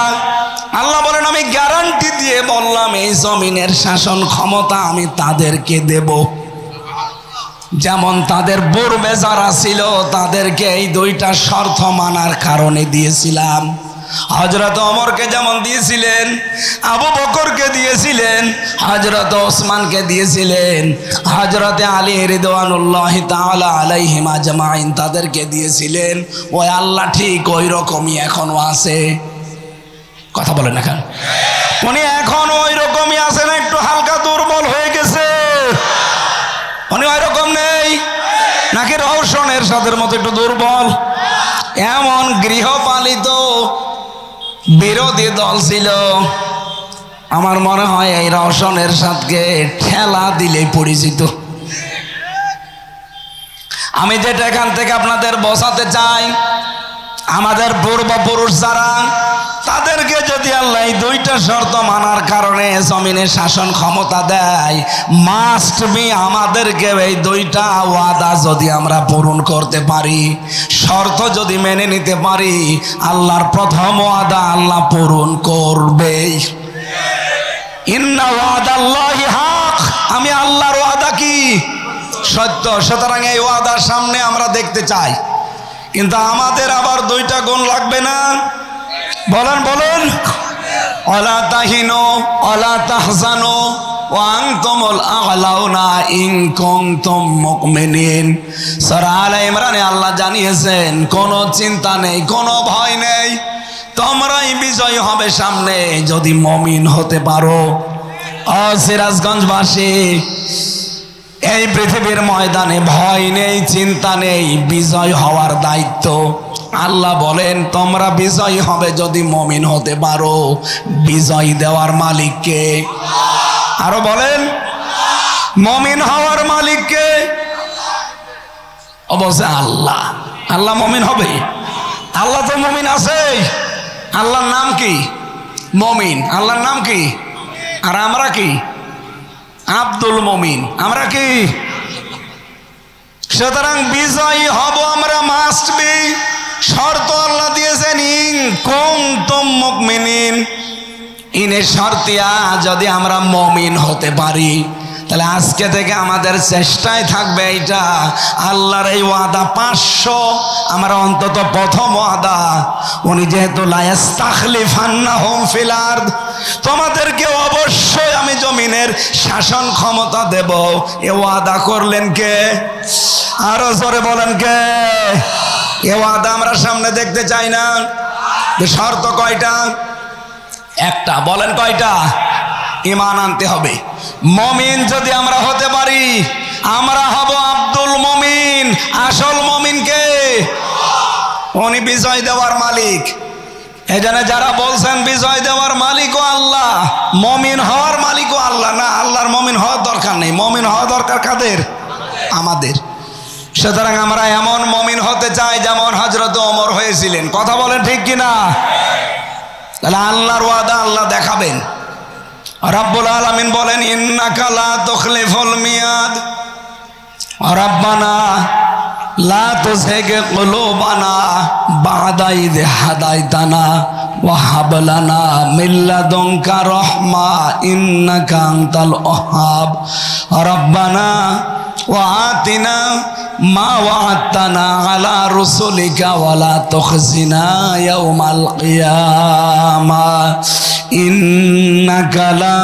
[SPEAKER 2] আল্লাহ বলেন, আমি গ্যারান্টি দিয়ে বললাম, এই জমিনের শাসন ক্ষমতা আমি তাদেরকে দেব। যেমন তাদের পূর্বে যারা ছিল তাদেরকে এই 2টা শর্ত মানার কারণে দিয়েছিলাম। হযরত ওমরকে যেমন দিয়েছিলেন, আবু বকরকে দিয়েছিলেন, হযরত ওসমানকে দিয়েছিলেন, হযরত আলী রিদওয়ানুল্লাহি তাআলা আলাইহিম আজমাইন তাদেরকে দিয়েছিলেন। ওই আল্লাহ ঠিক ওই রকমই এখনো আছে। কথা বলেন না কেন? উনি এখন ওই রকমই আছেন, একটু হালকা দুর্বল হয়ে গেছে। উনি ওই রকম নেই, নাকি রওশনের সাথে মতো একটু দুর্বল। এমন গৃহপালিত বিরোধী দল ছিল, আমার মনে হয় এই রওশন এরশাদকে ঠেলা দিলেই পরিচিত। আমি যেটা এখান থেকে আপনাদের বোঝাতে চাই, আমাদের পূর্বপুরুষ যারা, তাদেরকে যদি আল্লাহ এই দুইটা শর্ত মানার কারণে জমিনে শাসন ক্ষমতা দেয়, মাস্ট বি আমাদেরকে এই দুইটা ওয়াদা যদি আমরা পূরণ করতে পারি, শর্ত যদি মেনে নিতে পারি, আল্লাহর প্রথম ওয়াদা আল্লাহ পূরণ করবে। ইন্না ওয়াদাল্লাহি হক, আমি আল্লাহর ওয়াদা কি সত্য। সুতরাং এই ওয়াদার সামনে আমরা দেখতে চাই, কিন্তু আমাদের আবার দুইটা গুণ লাগবে না? বলেন বলেন। ওয়ালা তাহিনু ওয়ালা তাহজানু ওয়া আনতুমুল আ'লাউনা ইন কুনতুম মুমিনিন। সূরা আলে ইমরানে আল্লাহ জানিয়েছেন, কোনো চিন্তা নেই, কোনো ভয় নেই, তোমরাই বিজয় হবে সামনে যদি মুমিন হতে পারো। ও সিরাজগঞ্জবাসী, এই পৃথিবীর ময়দানে ভয় নেই, চিন্তা নেই, বিজয় হওয়ার দায়িত্ব আল্লাহ বলেন তোমরা বিজয় হবে যদি মুমিন হতে পারো। বিজয় দেওয়ার মালিক কে? আরো বলেন, মুমিন হওয়ার মালিক কে? অবশ্যই আল্লাহ। আল্লাহ মুমিন হবে? আল্লাহ তো মুমিন আছে। আল্লাহর নাম কি? মুমিন। আল্লাহর নাম কি? আর আমরা কি? আব্দুল মুমিন। আমরা কি? সুতরাং বিজয়ী হব আমরা, মাস্ট বি। শর্ত আল্লাহ দিয়েছেন ইন কুনতুম মুমিনিন। ইনের শর্তিয়া যদি আমরা মুমিন হতে পারি, তাহলে আজকে থেকে আমাদের চেষ্টায় থাকবে এইটা, আল্লাহর এই ওয়াদা 500 আমরা অন্তত প্রথম ওয়াদা, উনি যেহেতু লা ইস্তাখলিফান্নাহুম ফিল আরদ, তোমাদেরকে অবশ্যই আমি জমিনের শাসন ক্ষমতা দেব, এ ওয়াদা করলেন কে? আরো জোরে বলেন কে? এ ওয়াদা আমরা সামনে দেখতে চাই না? শর্ত কয়টা? একটা। বলেন কয়টা? ঈমান আনতে হবে। মুমিন যদি আমরা হতে পারি, আমরা হব আব্দুল মুমিন। আসল মুমিন কে? উনি বিজয় দেওয়ার মালিক। এজন্য যারা বলছেন বিজয় দেওয়ার মালিকও আল্লাহ, মুমিন হওয়ার মালিকও আল্লাহ, না, আল্লাহর মুমিন হওয়ার দরকার নেই। মুমিন হওয়া দরকার কাদের? আমাদের। সুতরাং আমরা এমন মুমিন হতে চাই যেমন হযরত ওমর হয়েছিলেন। কথা বলেন ঠিক কিনা? তাহলে আল্লাহর ওয়াদা আল্লাহ দেখাবেন। রব্বুল আলামিন বলেন, ইন্নাকা লা তুখলিফুল মিয়াদ, রব্বানা লা তুযিগ কুলুবানা বা'দা ইয হাদাইতানা ওয়া হাব লানা মিন লাদুনকা রাহমা ইন্নাকা আনতাল ওয়াহ্হাব। রব্বানা ওয়া আতিনা মা ওয়া'আদতানা আলা রুসুলিকা ওয়া লা তুখজিনা ইয়াওমাল কিয়ামাহ ইন্নাকা লা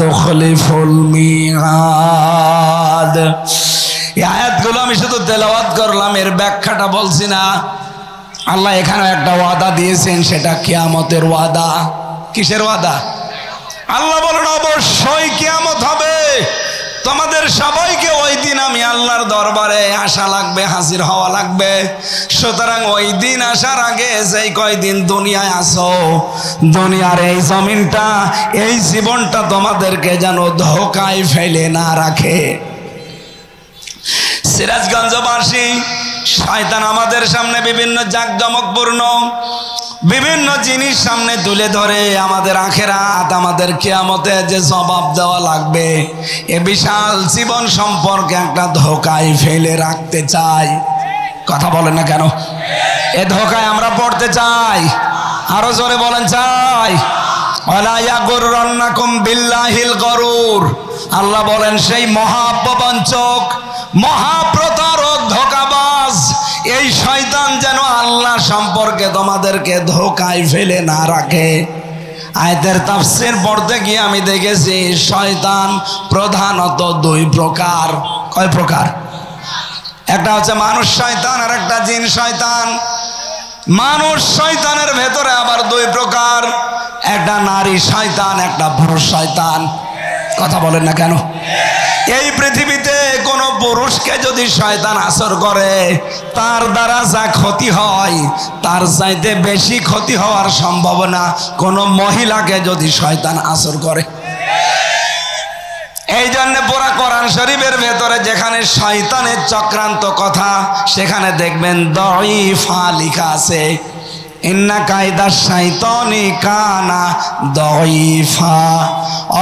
[SPEAKER 2] তুখলিফুল মিয়াদ। এই আয়াতগুলো আমি শুধু তেলাওয়াত করলাম, এর ব্যাখ্যাটা বলছি না। আল্লাহ এখানে একটা ওয়াদা দিয়েছেন, সেটা কিয়ামতের ওয়াদা। কিসের ওয়াদা? আল্লাহ বলেন অবশ্যই কিয়ামত হবে, তোমাদের সবাইকে ওই দিন আমি আল্লাহর দরবারে আসা লাগবে, হাজির হওয়া লাগবে। সুতরাং ওই দিন আসার আগে যেই কয়দিন দুনিয়ায় আসো, দুনিয়ার এই জমিনটা, এই জীবনটা তোমাদেরকে যেন ধোকায় ফেলে না রাখে। সিরাজগঞ্জবাসী, শয়তান আমাদের সামনে বিভিন্ন জাঁকজমকপূর্ণ বিভিন্ন জিনিস সামনে তুলে ধরে আমাদের আখিরাত, আমাদের কিয়ামতে যে জবাব দেওয়া লাগবে, এ বিশাল জীবন সম্পর্কে একটা ধোকায় ফেলে রাখতে চাই। কথা বলেন না কেন? এ ধোকায় আমরা পড়তে চাই। আরো জোরে বলেন চাই। ওয়ালা ইয়াগুররান্নাকুম বিল্লাহিল গরুর। আল্লাহ বলেন সেই মহাপ্রপঞ্চক, মহাপ্রতারক, ধোঁকাবাজ এই শয়তান যেন আল্লাহ সম্পর্কে তোমাদেরকে ধোঁকায় ফেলে না রাখে। আয়াতের তাফসীর পড়তে গিয়ে আমি দেখেছি শয়তান প্রধানত দুই প্রকার। কয় প্রকার? একটা হচ্ছে মানুষ শয়তান, আর একটা জিন শয়তান। মানুষ শয়তানের ভেতরে আবার দুই প্রকার, একটা নারী শয়তান, একটা পুরুষ শয়তান। কথা বলেন না কেন? এই পৃথিবীতে কোনো পুরুষকে যদি শয়তান আসর করে, তার দ্বারা যা ক্ষতি হয় তার চাইতে বেশি ক্ষতি হওয়ার সম্ভাবনা কোনো মহিলাকে যদি শয়তান আসর করে। এই জন্য পুরা কোরআন শরীফের ভেতরে যেখানে শয়তানের চক্রান্ত কথা, সেখানে দেখবেন দঈফা লেখা আছে, ইন্না কায়দা শাইতানি কানা দঈফা।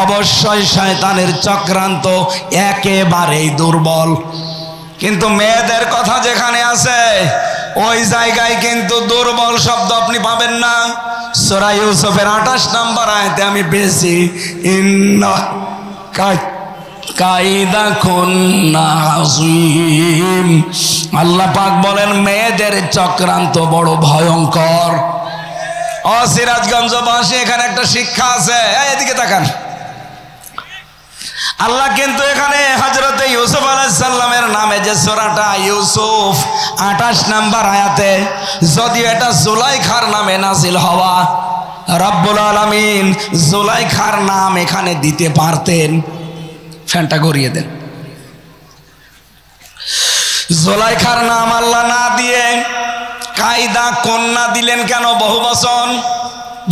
[SPEAKER 2] অবশ্যই শয়তানের চক্রান্ত একেবারেই দুর্বল। কিন্তু মেয়েদের কথা যেখানে আছে ওই জায়গায় কিন্তু দুর্বল শব্দ আপনি পাবেন না। সূরা ইউসুফের 28 নম্বর আয়াতে আমি পেয়েছি, ইন্না কায়দা কুন্না আযীম। আল্লাহ পাক বলেন মেয়েদের চক্রান্ত বড় ভয়ঙ্কর। ও সিরাজগঞ্জবাসী, এখানে একটা শিক্ষা আছে, এদিকে তাকান। আল্লাহ কিন্তু এখানে হযরতে ইউসুফ আলাইহিস সালামের নামে যে সূরাটা ইউসুফ 28 নম্বর আয়াতে, যদিও এটা জুলাইখার নামে নাজিল হওয়া, রব্বুল আলামিন জুলাইখার নাম এখানে দিতে পারতেন। ফ্যানটা গড়িয়ে দেন। জুলাইখার নাম আল্লাহ না দিয়ে কায়দা কন্যা দিলেন কেন বহুবচন?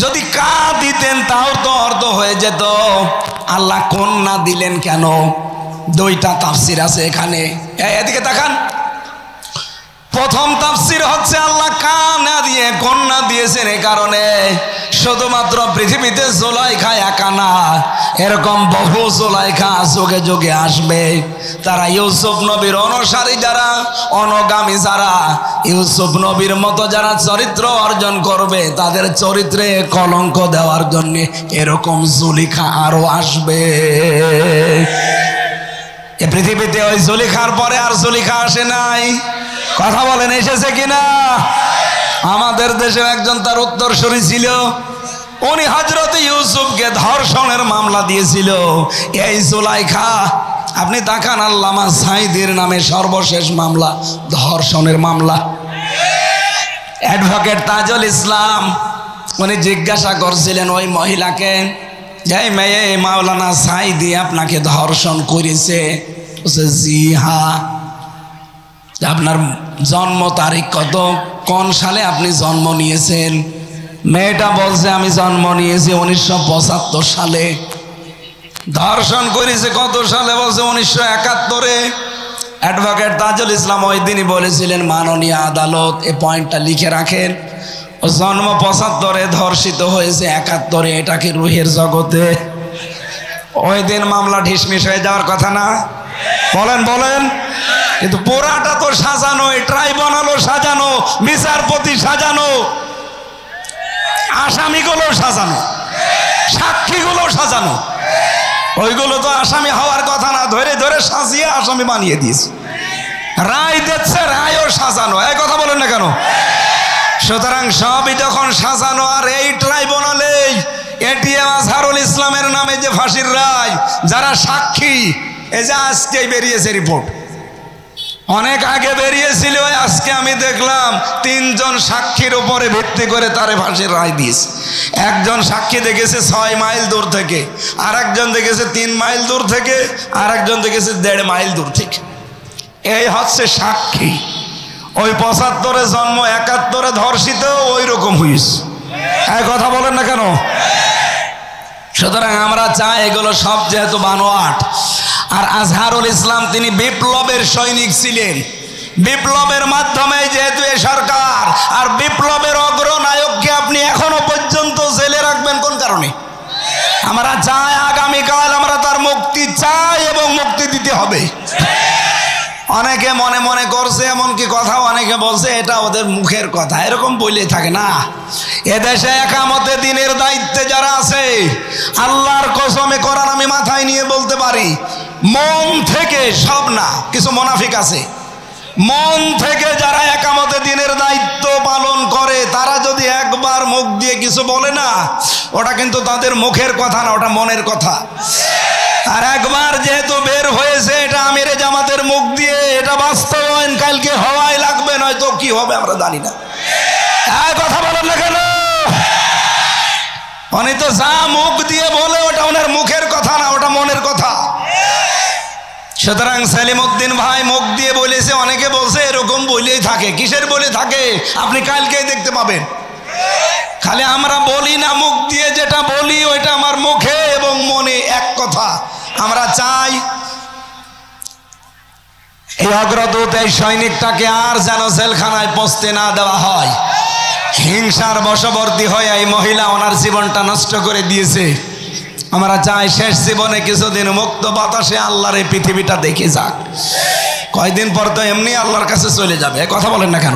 [SPEAKER 2] যদি কা দিতেন তাও তো অর্থ হয়ে যেত। আল্লাহ কন্যা দিলেন কেন? দুইটা তাফসির আছে এখানে, এদিকে তাকান। প্রথম তাফসির হচ্ছে আল্লাহ কানা দিয়ে কন্যা দিয়েছেন এই কারণে শুধুমাত্র পৃথিবীতে জুলাইখা একা না, এরকম বহু জুলাইখা যুগে যুগে আসবে। তারা ইউসুফ নবীর অনুসারী যারা, অনুগামী যারা, ইউসুফ নবীর মতো যারা চরিত্র অর্জন করবে, তাদের চরিত্রে কলঙ্ক দেওয়ার জন্য এরকম জুলিখা আরো আসবে। এ পৃথিবীতে ওই জুলিখার পরে আর জুলিখা আসে নাই। কথা বলেন, এসেছে কিনা? আমাদের দেশে একজন তার উত্তরসূরি ছিল, উনি হযরত ইউসুফকে ধর্ষণের মামলা দিয়েছিল। এই জুলাইখা, আপনি তাকান আল্লামা সাঈদীর নামে সর্বশেষ মামলা ধর্ষণের মামলা। অ্যাডভোকেট তাজুল ইসলাম উনি জিজ্ঞাসা করছিলেন ওই মহিলাকে, যে মেয়ে মাওলানা সাঈদী আপনাকে ধর্ষণ করেছে? বলছে জি হ্যাঁ। আপনার জন্ম তারিখ কত, কোন সালে আপনি জন্ম নিয়েছেন? মেয়েটা বলছে আমি জন্ম নিয়েছি 1975 সালে। ধর্ষণ করেছে কত সালে? বলছে 1971-এ। অ্যাডভোকেট তাজুল ইসলাম ওই দিনই বলেছিলেন, মাননীয় আদালত এই পয়েন্টটা লিখে রাখেন, ও জন্ম 75-এ, ধর্ষিত হয়েছে 71-এ, এটা কি রুহের জগতে? ওই দিন মামলা ঢিসমিস হয়ে যাওয়ার কথা না? বলেন বলেন। কিন্তু পুরাটা তো সাজানো, ট্রাইব্যুনালও সাজানো, বিচারপতি সাজানো, আসামিগুলো সাজানো, সাক্ষীগুলো সাজানো। ওইগুলো তো আসামি হওয়ার কথা না, ধরে ধরে সাজিয়ে আসামি বানিয়ে দিয়েছে। রায় দিচ্ছে, রায়ও সাজানো। এই কথা বলেন না কেন? সুতরাং সবই যখন সাজানো, আর এই ট্রাইব্যুনালে এটিএম আজহারুল ইসলামের নামে যে ফাঁসির রায়, যারা সাক্ষী, এই যে আজকেই বেরিয়েছে রিপোর্ট, অনেক আগে বেরিয়েছিল, আজকে আমি দেখলাম 3 জন সাক্ষীর উপরে ভিত্তি করে তারে ফাঁসির রায় দিয়েছে। একজন সাক্ষী দেখেছে 6 মাইল দূর থেকে, আর একজন দেখেছে 3 মাইল দূর থেকে, আর একজন দেখেছে 1.5 মাইল দূর থেকে। এই হচ্ছে সাক্ষী। ওই 75-এ জন্ম, 71-এ ধর্ষিত, ওই রকম হয়েছে। এই কথা বলেন না কেন? সুতরাং আমরা চাই এগুলো সব যেহেতু বানোয়াট। আর আজহারুল ইসলাম তিনি বিপ্লবের সৈনিক ছিলেন, বিপ্লবের মাধ্যমে যেহেতু এ সরকার, আর বিপ্লবের অগ্রনায়ককে আপনি এখনো পর্যন্ত জেলে রাখবেন কোন কারণে? আমরা চাই আগামীকাল আমরা তার মুক্তি চাই, এবং মুক্তি দিতে হবে। অনেকে মনে মনে করছে, এমনকি কথা অনেকে বলছে এটা ওদের মুখের কথা, এরকম বলে থাকে না। এদেশে একামতে দিনের দায়িত্বে যারা আছে, আল্লাহর কসমে কোরআন আমি মাথায় নিয়ে বলতে পারি, মন থেকে, সব না, কিছু মুনাফিক আছে, মন থেকে যারা একামতে দিনের দায়িত্ব পালন করে, তারা যদি একবার মুখ দিয়ে কিছু বলে না, ওটা কিন্তু তাদের মুখের কথা না, ওটা মনের কথা। আর একবার যেহেতু বের হয়েছে, এটা আমিরে জামাতের মুখ দিয়ে, এটা বাস্তবায়ন কালকে হওয়াই লাগবে, নয়তো কি হবে আমরা জানি না। এই কথা বলেন না কেন? উনি তো যা মুখ দিয়ে বলে ওটা ওনার মুখের কথা না, ওটা মনের কথা। সুতরাং সেলিমউদ্দিন ভাই মুখ দিয়ে বলেছে, অনেকে বলছে এরকম বলেই থাকে। কিসের বলে থাকে আপনি কালকেই দেখতে পাবেন। খালি আমরা বলি না, মুখ দিয়ে যেটা বলি ওইটা আমার মুখে এবং মনে এক কথা। আমরা চাই এই অগ্রদূত এই সৈনিকটাকে আর যেন জেলখানায় পৌঁছতে না দেওয়া হয়। হিংসার বশবর্তী হয়ে এই মহিলা ওনার জীবনটা নষ্ট করে দিয়েছে। আমরা চাই শেষ জীবনে কিছুদিন মুক্ত বাতাসে আল্লাহর এই পৃথিবীটা দেখে যাক। কয়দিন পর তো এমনি আল্লাহর কাছে চলে যাবে, কথা বলেন না কেন?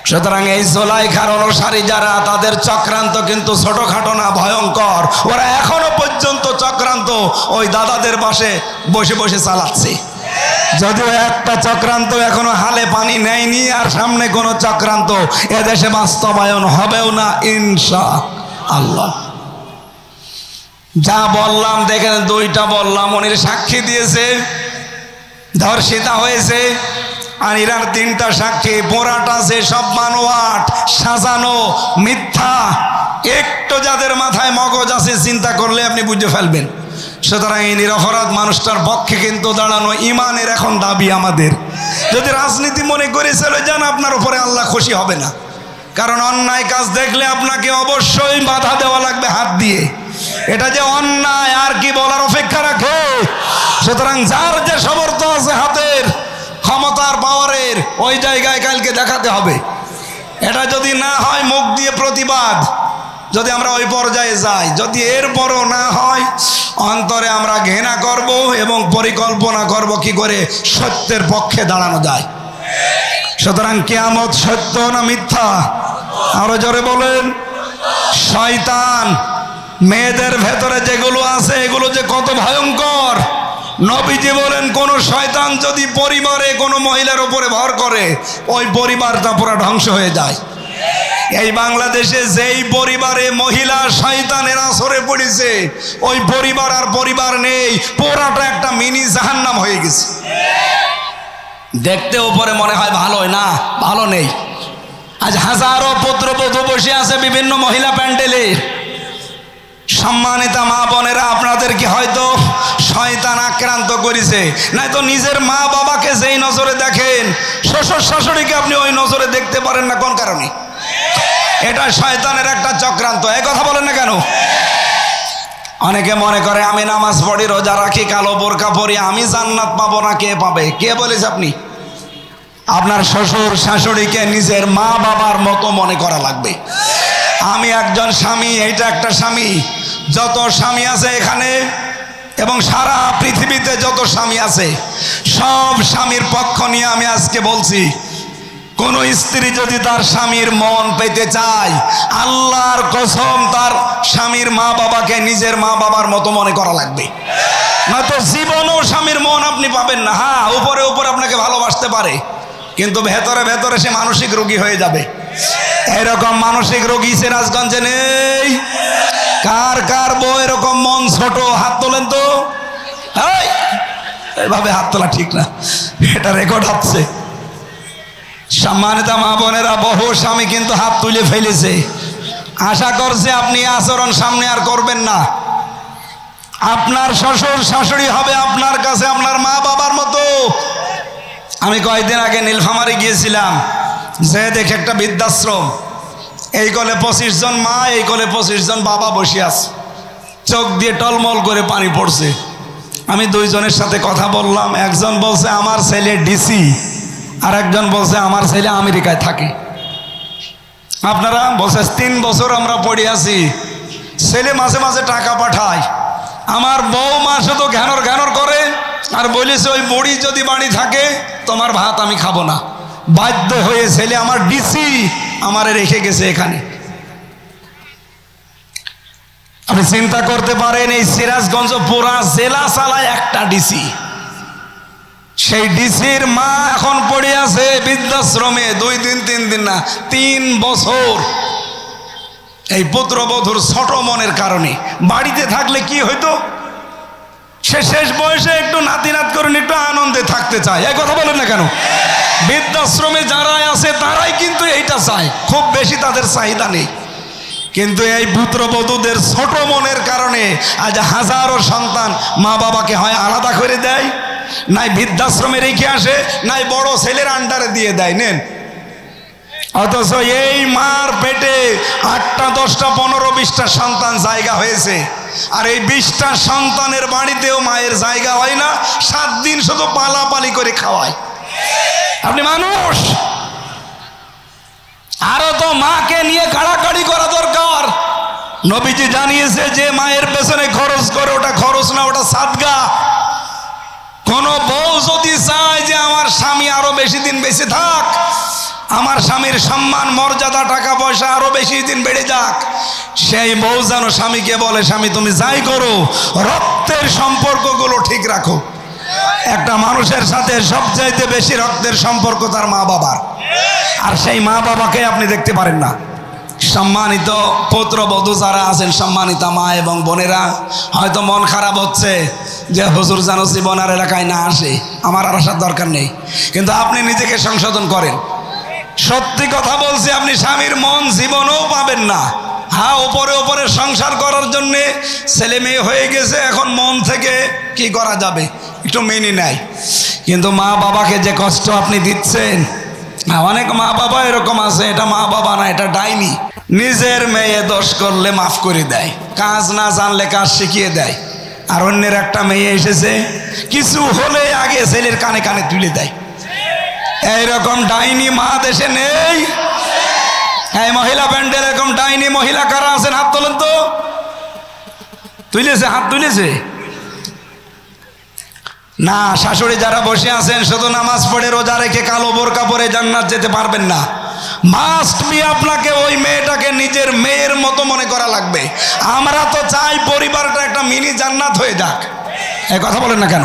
[SPEAKER 2] সুতরাং এই জুলাইখার অনুসারী যারা, তাদের চক্রান্ত কিন্তু ছোটখাটো না, ভয়ঙ্কর। ওরা এখনো পর্যন্ত চক্রান্ত ওই দাদাদের পাশে বসে বসে চালাচ্ছে। যদিও একটা চক্রান্ত এখনো হালে পানি নেয়নি, আর সামনে কোনো চক্রান্ত এদেশে বাস্তবায়ন হবেও না ইনশাআল্লাহ। যা বললাম দেখেন, দুইটা বললাম, উনির সাক্ষী দিয়েছে, ধর্ষিতা হয়েছে। আর ইরার তিনটা সাক্ষী, পোড়াটা যে সব বানোয়াট, সাজানো, মিথ্যা। একটু যাদের মাথায় মগজ আছে চিন্তা করলে আপনি বুঝে ফেলবেন। সুতরাং এই নিরপরাধ মানুষটার পক্ষে কিন্তু দাঁড়ানো ইমানের এখন দাবি আমাদের। যদি রাজনীতি মনে করে চলে যান, আপনার উপরে আল্লাহ খুশি হবে না। কারণ অন্যায় কাজ দেখলে আপনাকে অবশ্যই বাধা দেওয়া লাগবে হাত দিয়ে। এটা যে অন্যায় আর কি বলার অপেক্ষা রাখে। সুতরাং যার যে সামর্থ্য আছে হাতের, ক্ষমতার, পাওয়ারের, ওই জায়গায় কালকে দেখাতে হবে। এটা যদি না হয় মুখ দিয়ে প্রতিবাদ, যদি আমরা ওই পর্যায়ে যাই, যদি এরপরও না হয়, অন্তরে আমরা ঘৃণা করব এবং পরিকল্পনা করব কি করে সত্যের পক্ষে দাঁড়ানো যায়। সুতরাং কিয়ামত সত্য না মিথ্যা? আরো জোরে বলেন। শয়তান মেয়েদের ভেতরে যেগুলো আছে এগুলো যে কত ভয়ঙ্কর। নবীজি বলেন, কোন শয়তান যদি পরিবারে কোনো মহিলার উপরে ভর করে, ওই পরিবারটা পুরো ধ্বংস হয়ে যায়। এই বাংলাদেশে যেই পরিবারে মহিলা শয়তানের আসরে পড়েছে, ওই পরিবার আর পরিবার নেই, পুরাটা একটা মিনি জাহান্নাম হয়ে গেছে। দেখতে উপরে মনে হয় ভালোই না, ভালো নেই। আজ হাজারো পুত্রবধূ বসে আছে বিভিন্ন মহিলা প্যান্ডেলে। সম্মানিতা মা বোনেরা, আপনাদেরকে হয়তো শয়তান আক্রান্ত করেছে, নয়তো নিজের মা বাবাকে যেই নজরে দেখেন, শ্বশুর শাশুড়িকে আপনি ওই নজরে দেখতে পারেন না। কোন কারণে? এটা শয়তানের একটা চক্রান্ত। এই কথা বলেন না কেন? অনেকে মনে করে আমি নামাজ পড়ি, রোজা রাখি, কালো বোরকা পরি, আমি জান্নাত পাবো না। কে পাবে? কে বলেছে আপনি? আপনার শ্বশুর শাশুড়িকে নিজের মা বাবার মতো মনে করা লাগবে। আমি একজন স্বামী, এইটা একটা স্বামী। যত স্বামী আছে এখানে এবং সারা পৃথিবীতে যত স্বামী আছে, সব স্বামীর পক্ষ নিয়ে আমি আজকে বলছি, কোন স্ত্রী যদি তার স্বামীর মন পেতে চায়, আল্লাহর কসম তার স্বামীর মা বাবাকে নিজের মা বাবার মতো মনে করা লাগবে। নয়তো জীবনও স্বামীর মন আপনি পাবেন না। হ্যাঁ, উপরে উপরে আপনাকে ভালোবাসতে পারে, কিন্তু ভেতরে ভেতরে সে মানসিক রোগী হয়ে যাবে। এরকম মানসিক রোগী সিরাজগঞ্জে নেই? কার কার বউ এরকম মন ছোট? হাত তোলেন তো। এইভাবে হাত তোলা ঠিক না, এটা রেকর্ড হচ্ছে। সম্মানিত মা বোনেরা, বহু স্বামী কিন্তু হাত তুলে ফেলেছে। আশা করছে আপনি আচরণ সামনে আর করবেন না। আপনার শ্বশুর শাশুড়ি হবে আপনার কাছে আপনার মা বাবার মতো। আমি কয়েকদিন আগে নীলফামারী গিয়েছিলাম, যে দেখে একটা বৃদ্ধাশ্রম। এই কোলে 25 জন মা, এই কোলে 25 জন বাবা বসে আছে, চোখ দিয়ে টলমল করে পানি পড়ছে। আমি দুইজনের সাথে কথা বললাম। একজন বলছে আমার ছেলে ডিসি, আর একজন বলছে আমার ছেলে আমেরিকায় থাকে। আপনারা বলছে 3 বছর আমরা পড়ে আছি, ছেলে মাঝে মাঝে টাকা পাঠায়। আমার বউ মা শুধু ঘ্যানর ঘ্যানর করে আর বলেছে ওই বুড়ি যদি বাড়ি থাকে তোমার ভাত আমি খাবো না। বাধ্য হয়ে ছেলে আমার ডিসি আমারে রেখে গেছে এখানে। আপনি চিন্তা করতে পারেন, এই সিরাজগঞ্জ পুরা জেলা চালায় একটা ডিসি। সেই ডিসির মা এখন পড়ে আছে বৃদ্ধাশ্রমে 2 দিন 3 দিন না 3 বছর। এই পুত্রবধূর ছোট মনের কারণে। বাড়িতে থাকলে কি হইতো, সে শেষ বয়সে একটু নাতিনাত করে একটু আনন্দে থাকতে চায়। এই কথা বলেন না কেন? বৃদ্ধাশ্রমে যারা আছে তারাই কিন্তু এইটা চায়, খুব বেশি তাদের চাহিদা নেই। কিন্তু এই পুত্রবধূদের ছোট মনের কারণে আজ হাজারো সন্তান মা বাবাকে হয় আলাদা করে দেয়, নাই বৃদ্ধাশ্রমে রেখে আসে, নাই বড় ছেলের আন্ডারে দিয়ে দেয় নেন। অথচ এই মার পেটে 8টা 10টা 15 20টা সন্তান জায়গা হয়েছে, আর এই 20টা সন্তানের বাড়িতেও মায়ের জায়গা হয় না, 7 দিন শুধু পালাপালি করে খাওয়ায়। আপনি মানুষ, আরো তো মাকে নিয়ে কাড়াকাড়ি করা দরকার। নবীজি জানিয়েছে যে মায়ের পেছনে খরচ করে ওটা খরচ না, ওটা সাদগা। কোন বউ যদি চায় যে আমার স্বামী আরো বেশি দিন বেঁচে থাক, আমার স্বামীর সম্মান মর্যাদা টাকা পয়সা আরো বেশি দিন বেড়ে যাক, সেই বউ যেন স্বামীকে বলে, স্বামী তুমি যাই করো রক্তের সম্পর্কগুলো ঠিক রাখো। একটা মানুষের সাথে সবচাইতে বেশি রক্তের সম্পর্ক তার মা বাবার, আর সেই মা বাবাকে আপনি দেখতে পারেন না। সম্মানিত পুত্রবধূ যারা আছেন, সম্মানিতা মা এবং বোনেরা, হয়তো মন খারাপ হচ্ছে যে হুজুর যেন জীবনার এলাকায় না আসে, আমার আর আসার দরকার নেই, কিন্তু আপনি নিজেকে সংশোধন করেন। সত্যি কথা বলছি, আপনি স্বামীর মন জীবনেও পাবেন না। হ্যাঁ, উপরে উপরে সংসার করার জন্যে ছেলে মেয়ে হয়ে গেছে, এখন মন থেকে কি করা যাবে একটু মেনে নেয়, কিন্তু মা বাবাকে যে কষ্ট আপনি দিচ্ছেন, অনেক মা বাবা এরকম আছে, এটা মা বাবা না, এটা ডাইনি। নিজের মেয়ে দোষ করলে মাফ করে দেয়, কাজ না জানলে কাজ শিখিয়ে দেয়, আর অন্যের একটা মেয়ে এসেছে কিছু হলে আগে ছেলের কানে কানে তুলে দেয়। এইরকম ডাইনি মা দেশে নেই? এই মহিলা প্যান্ডেল এরকম ডাইনি মহিলা কারা আছেন? হাত তোলেন তো। তুলেছে, হাত তুলেছে না? শাশুড়ি যারা বসে আছেন, শুধু নামাজ পড়ে রোজা রেখে কালো বোরকা পরে জান্নাত যেতে পারবেন না। মাস্ট বি আপনাকে ওই মেয়েটাকে নিজের মেয়ের মতো মনে করা লাগবে। আমরা তো চাই পরিবারটা একটা মিনি জান্নাত হয়ে যাক, এই কথা বলেন না কেন?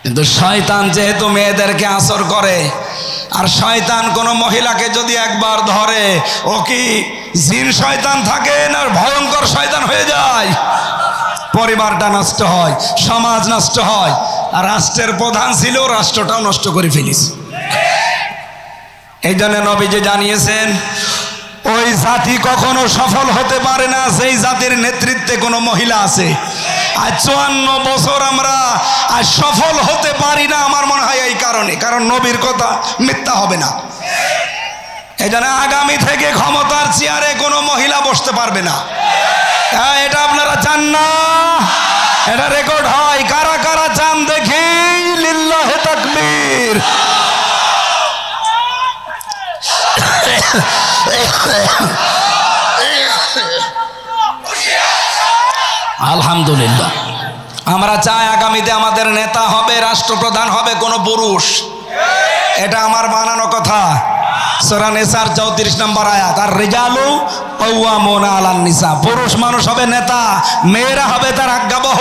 [SPEAKER 2] কিন্তু শয়তান যেহেতু মেয়েদেরকে আসর করে, আর শয়তান কোনো মহিলাকে যদি একবার ধরে, ও কি জিন শয়তান থাকে না ভয়ঙ্কর শয়তান হয়ে যায়? পরিবারটা নষ্ট হয়, সমাজ নষ্ট হয়, আর রাষ্ট্রের প্রধান ছিল, রাষ্ট্রটাও নষ্ট করে ফেলিস। এই জন্য নবীজি জানিয়েছেন, ওই জাতি কখনো সফল হতে পারে না সেই জাতির নেতৃত্বে কোনো মহিলা আছে। আজ 54 বছর আমরা আজ সফল হতে পারি না, আমার মনে হয় এই কারণে, কারণ নবীর কথা মিথ্যা হবে না। এই জন্য আগামী থেকে ক্ষমতার চেয়ারে কোনো মহিলা বসতে পারবে না। এটা আপনারা চান না? এটা রেকর্ড হয়, কারা কারা চান দেখি? লিল্লাহে তাকবীর। আলহামদুলিল্লাহ, আমরা চাই আগামীতে আমাদের নেতা হবে, রাষ্ট্রপ্রধান হবে কোনো পুরুষ। এটা আমার বানানো কথা। সূরা নিসার 34 নম্বর আয়াত, আর রিজালু কাওয়ামুনা আলান নিসা। পুরুষ মানুষ হবে নেতা, মেয়েরা হবে তার আজ্ঞাবহ।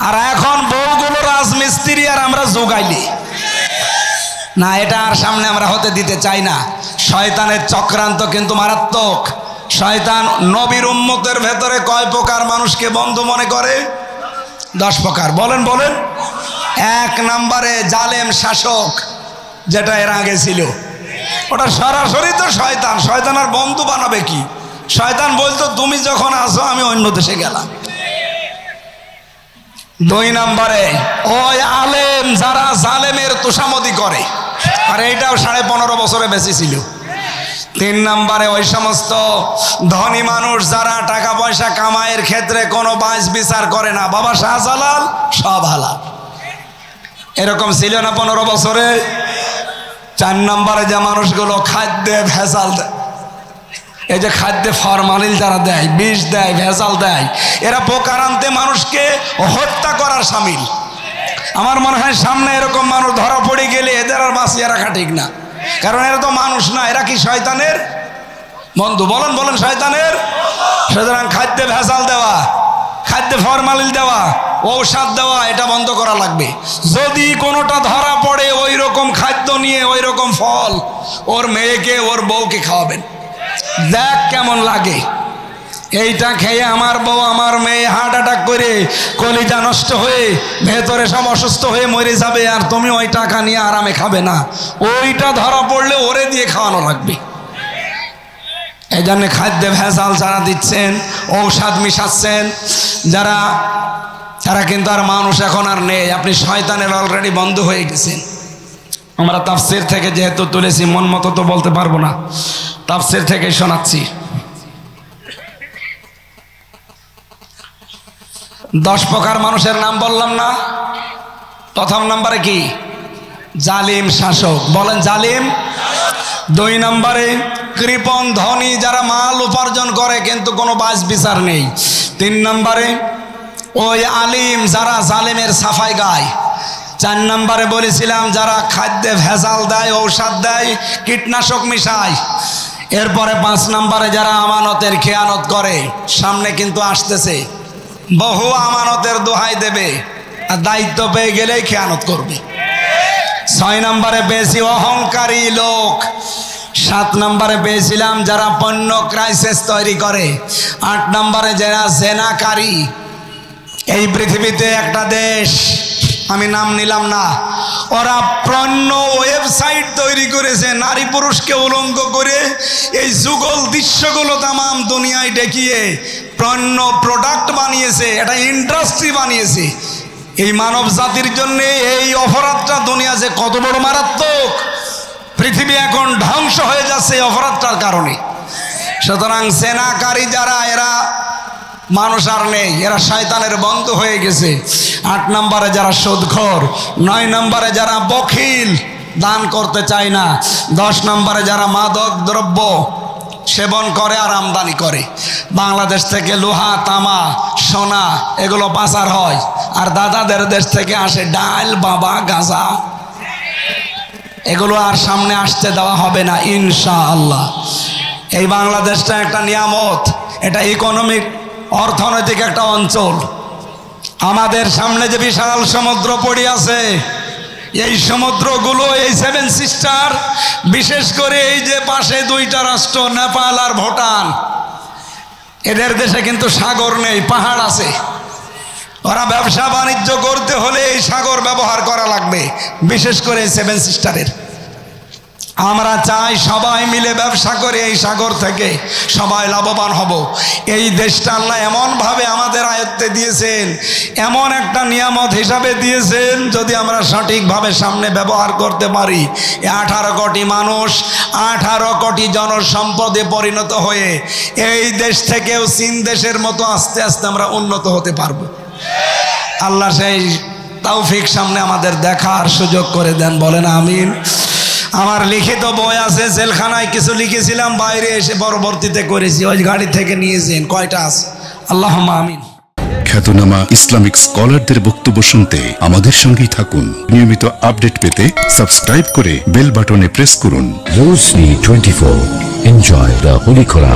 [SPEAKER 2] আর এখন বউগুলো রাজমিস্ত্রি, আর আমরা যোগাইলি না। এটা আর সামনে আমরা হতে দিতে চাই না। শয়তানের চক্রান্ত কিন্তু মারাত্মক। শয়তান নবীর উম্মতের ভেতরে কয় প্রকার মানুষকে বন্ধু মনে করে? 10 প্রকার। বলেন বলেন। 1 নম্বরে জালেম শাসক, যেটা এর আগে ছিল, ওটা সরাসরি তো শয়তান। শয়তান আর বন্ধু বানাবে কি? শয়তান বলতো তুমি যখন আসো আমি অন্য দেশে গেলাম। 2 নম্বরে ওই আলেম যারা জালেমের তোষামদি করে, আর এইটাও 15.5 বছরে বেশি ছিল। 3 নম্বরে ওই সমস্ত ধনী মানুষ যারা টাকা পয়সা কামাইয়ের ক্ষেত্রে কোনো বাঁচ বিচার করে না, বাবা শাহজালাল সব হালাল, এরকম ছিল না 15 বছরে। 4 নম্বরে যে মানুষগুলো খাদ্যে ভেজাল দেয়, এই যে খাদ্যে ফরমালিন যারা দেয়, বিষ দেয়, ভেজাল দেয়, এরা প্রকারান্তে মানুষকে হত্যা করার শামিল। আমার মনে হয় সামনে এরকম মানুষ ধরা পড়ে গেলে এদের আর বাঁচিয়ে রাখা ঠিক না, কারণ এরা তো মানুষ না, এরা কি শয়তানের বন্ধু? বলেন বলেন, শয়তানের। সুতরাং খাদ্যে ভেজাল দেওয়া, খাদ্যে ফরমালিন দেওয়া, ঔষধ দেওয়া, এটা বন্ধ করা লাগবে। যদি কোনোটা ধরা পড়ে ওই রকম খাদ্য নিয়ে, ওই রকম ফল, ওর মেয়েকে ওর বউকে খাওয়াবেন, দেখ কেমন লাগে। এইটা খেয়ে আমার বউ আমার মেয়ে হার্ট অ্যাটাক করে কলিজা নষ্ট হয়ে ভেতরে সব অসুস্থ হয়ে মরে যাবে, আর তুমি ওই টাকা নিয়ে আরামে খাবে না। ওইটা ধরা পড়লে ওরে দিয়ে খাওয়ানো লাগবে। এই জন্য খাদ্যে ভেজাল যারা দিচ্ছেন, ঔষধ মিশাচ্ছেন যারা, তারা কিন্তু আর মানুষ এখন আর নেই। আপনি শয়তানের অলরেডি বন্ধ হয়ে গেছেন। আমরা তাফসীর থেকে যেহেতু তুলেছি, মন মতো তো বলতে পারবো না, তাফসীর থেকে শোনাচ্ছি। 10 প্রকার মানুষের নাম বললাম না? প্রথম নম্বরে কি? জালিম শাসক। বলেন জালিম। 2 নম্বরে কৃপণ ধনী, যারা মাল উপার্জন করে কিন্তু কোনো বাজ বিচার নেই। 3 নম্বরে ওই আলিম, যারা জালিমের সাফাই গায়। 4 নম্বরে বলেছিলাম যারা খাদ্যে ভেজাল দেয়, ঔষধ দেয়, কীটনাশক মিশায়। এরপরে 5 নম্বরে যারা আমানতের খেয়ানত করে। সামনে কিন্তু আসতেছে, বহু আমানতের দোহাই দেবে আর দায়িত্ব পেয়ে গেলেই খেয়ানত করবে। 6 নম্বরে পেয়েছি অহংকারী লোক। 7 নম্বরে পেয়েছিলাম যারা পণ্য ক্রাইসিস তৈরি করে। 8 নম্বরে যারা জেনাকারী। এই পৃথিবীতে একটা দেশ, আমি নাম নিলাম না, ওরা পণ্য ওয়েবসাইট তৈরি করেছে, নারী পুরুষকে উলঙ্গ করে এই যুগল দৃশ্যগুলো তামাম দুনিয়ায় দেখিয়ে পণ্য প্রোডাক্ট বানিয়েছে, এটা ইন্ডাস্ট্রি বানিয়েছে। এই মানব জাতির জন্য এই অপরাধটা দুনিয়া যে কত বড় মারাত্মক, পৃথিবী এখন ধ্বংস হয়ে যাচ্ছে অপরাধটার কারণে। সুতরাং জেনাকারী যারা, এরা মানুষ আর নেই, এরা শয়তানের বন্ধু হয়ে গেছে। 8 নম্বরে যারা সুদখোর। 9 নম্বরে যারা বখিল, দান করতে চায় না। 10 নম্বরে যারা মাদক দ্রব্য সেবন করে আর আমদানি করে। বাংলাদেশ থেকে লোহা, তামা, সোনা এগুলো পাচার হয়, আর দাদাদের দেশ থেকে আসে ডাল, বাবা, গাঁজা। এগুলো আর সামনে আসতে দেওয়া হবে না ইনশাআল্লাহ। এই বাংলাদেশটা একটা নিয়ামত, এটা ইকোনমিক অর্থনৈতিক একটা অঞ্চল। আমাদের সামনে যে বিশাল সমুদ্র পড়ে আছে, এই সমুদ্রগুলো, এই 7 সিস্টার, বিশেষ করে এই যে পাশে 2টা রাষ্ট্র নেপাল আর ভুটান, এদের দেশে কিন্তু সাগর নেই, পাহাড় আছে। ওরা ব্যবসা বাণিজ্য করতে হলে এই সাগর ব্যবহার করা লাগবে, বিশেষ করে 7 সিস্টারের। আমরা চাই সবাই মিলে ব্যবসা করে এই সাগর থেকে সবাই লাভবান হব। এই দেশটা আল্লাহ এমনভাবে আমাদের আয়ত্তে দিয়েছেন, এমন একটা নিয়ামত হিসাবে দিয়েছেন, যদি আমরা সঠিকভাবে সামনে ব্যবহার করতে পারি, 18 কোটি মানুষ 18 কোটি জনসম্পদে পরিণত হয়ে এই দেশ থেকেও চীন দেশের মতো আস্তে আস্তে আমরা উন্নত হতে পারবো। আল্লাহ সেই তৌফিক সামনে আমাদের দেখার সুযোগ করে দেন, বলেন আমিন। আমার লিখিত বই আছে, জেলখানায় কিছু লিখেছিলাম, বাইরে এসে পরবর্তীতে করেছি, ওই গাড়ি থেকে নিয়েছেন, কয়টা আছে। আল্লাহুম্মা আমিন।
[SPEAKER 3] খ্যাতনামা ইসলামিক স্কলারদের বক্তব্য শুনতে আমাদের সঙ্গেই থাকুন। নিয়মিত আপডেট পেতে সাবস্ক্রাইব করে বেল বাটনে প্রেস করুন।
[SPEAKER 4] Rosni 24. Enjoy the Holy Quran.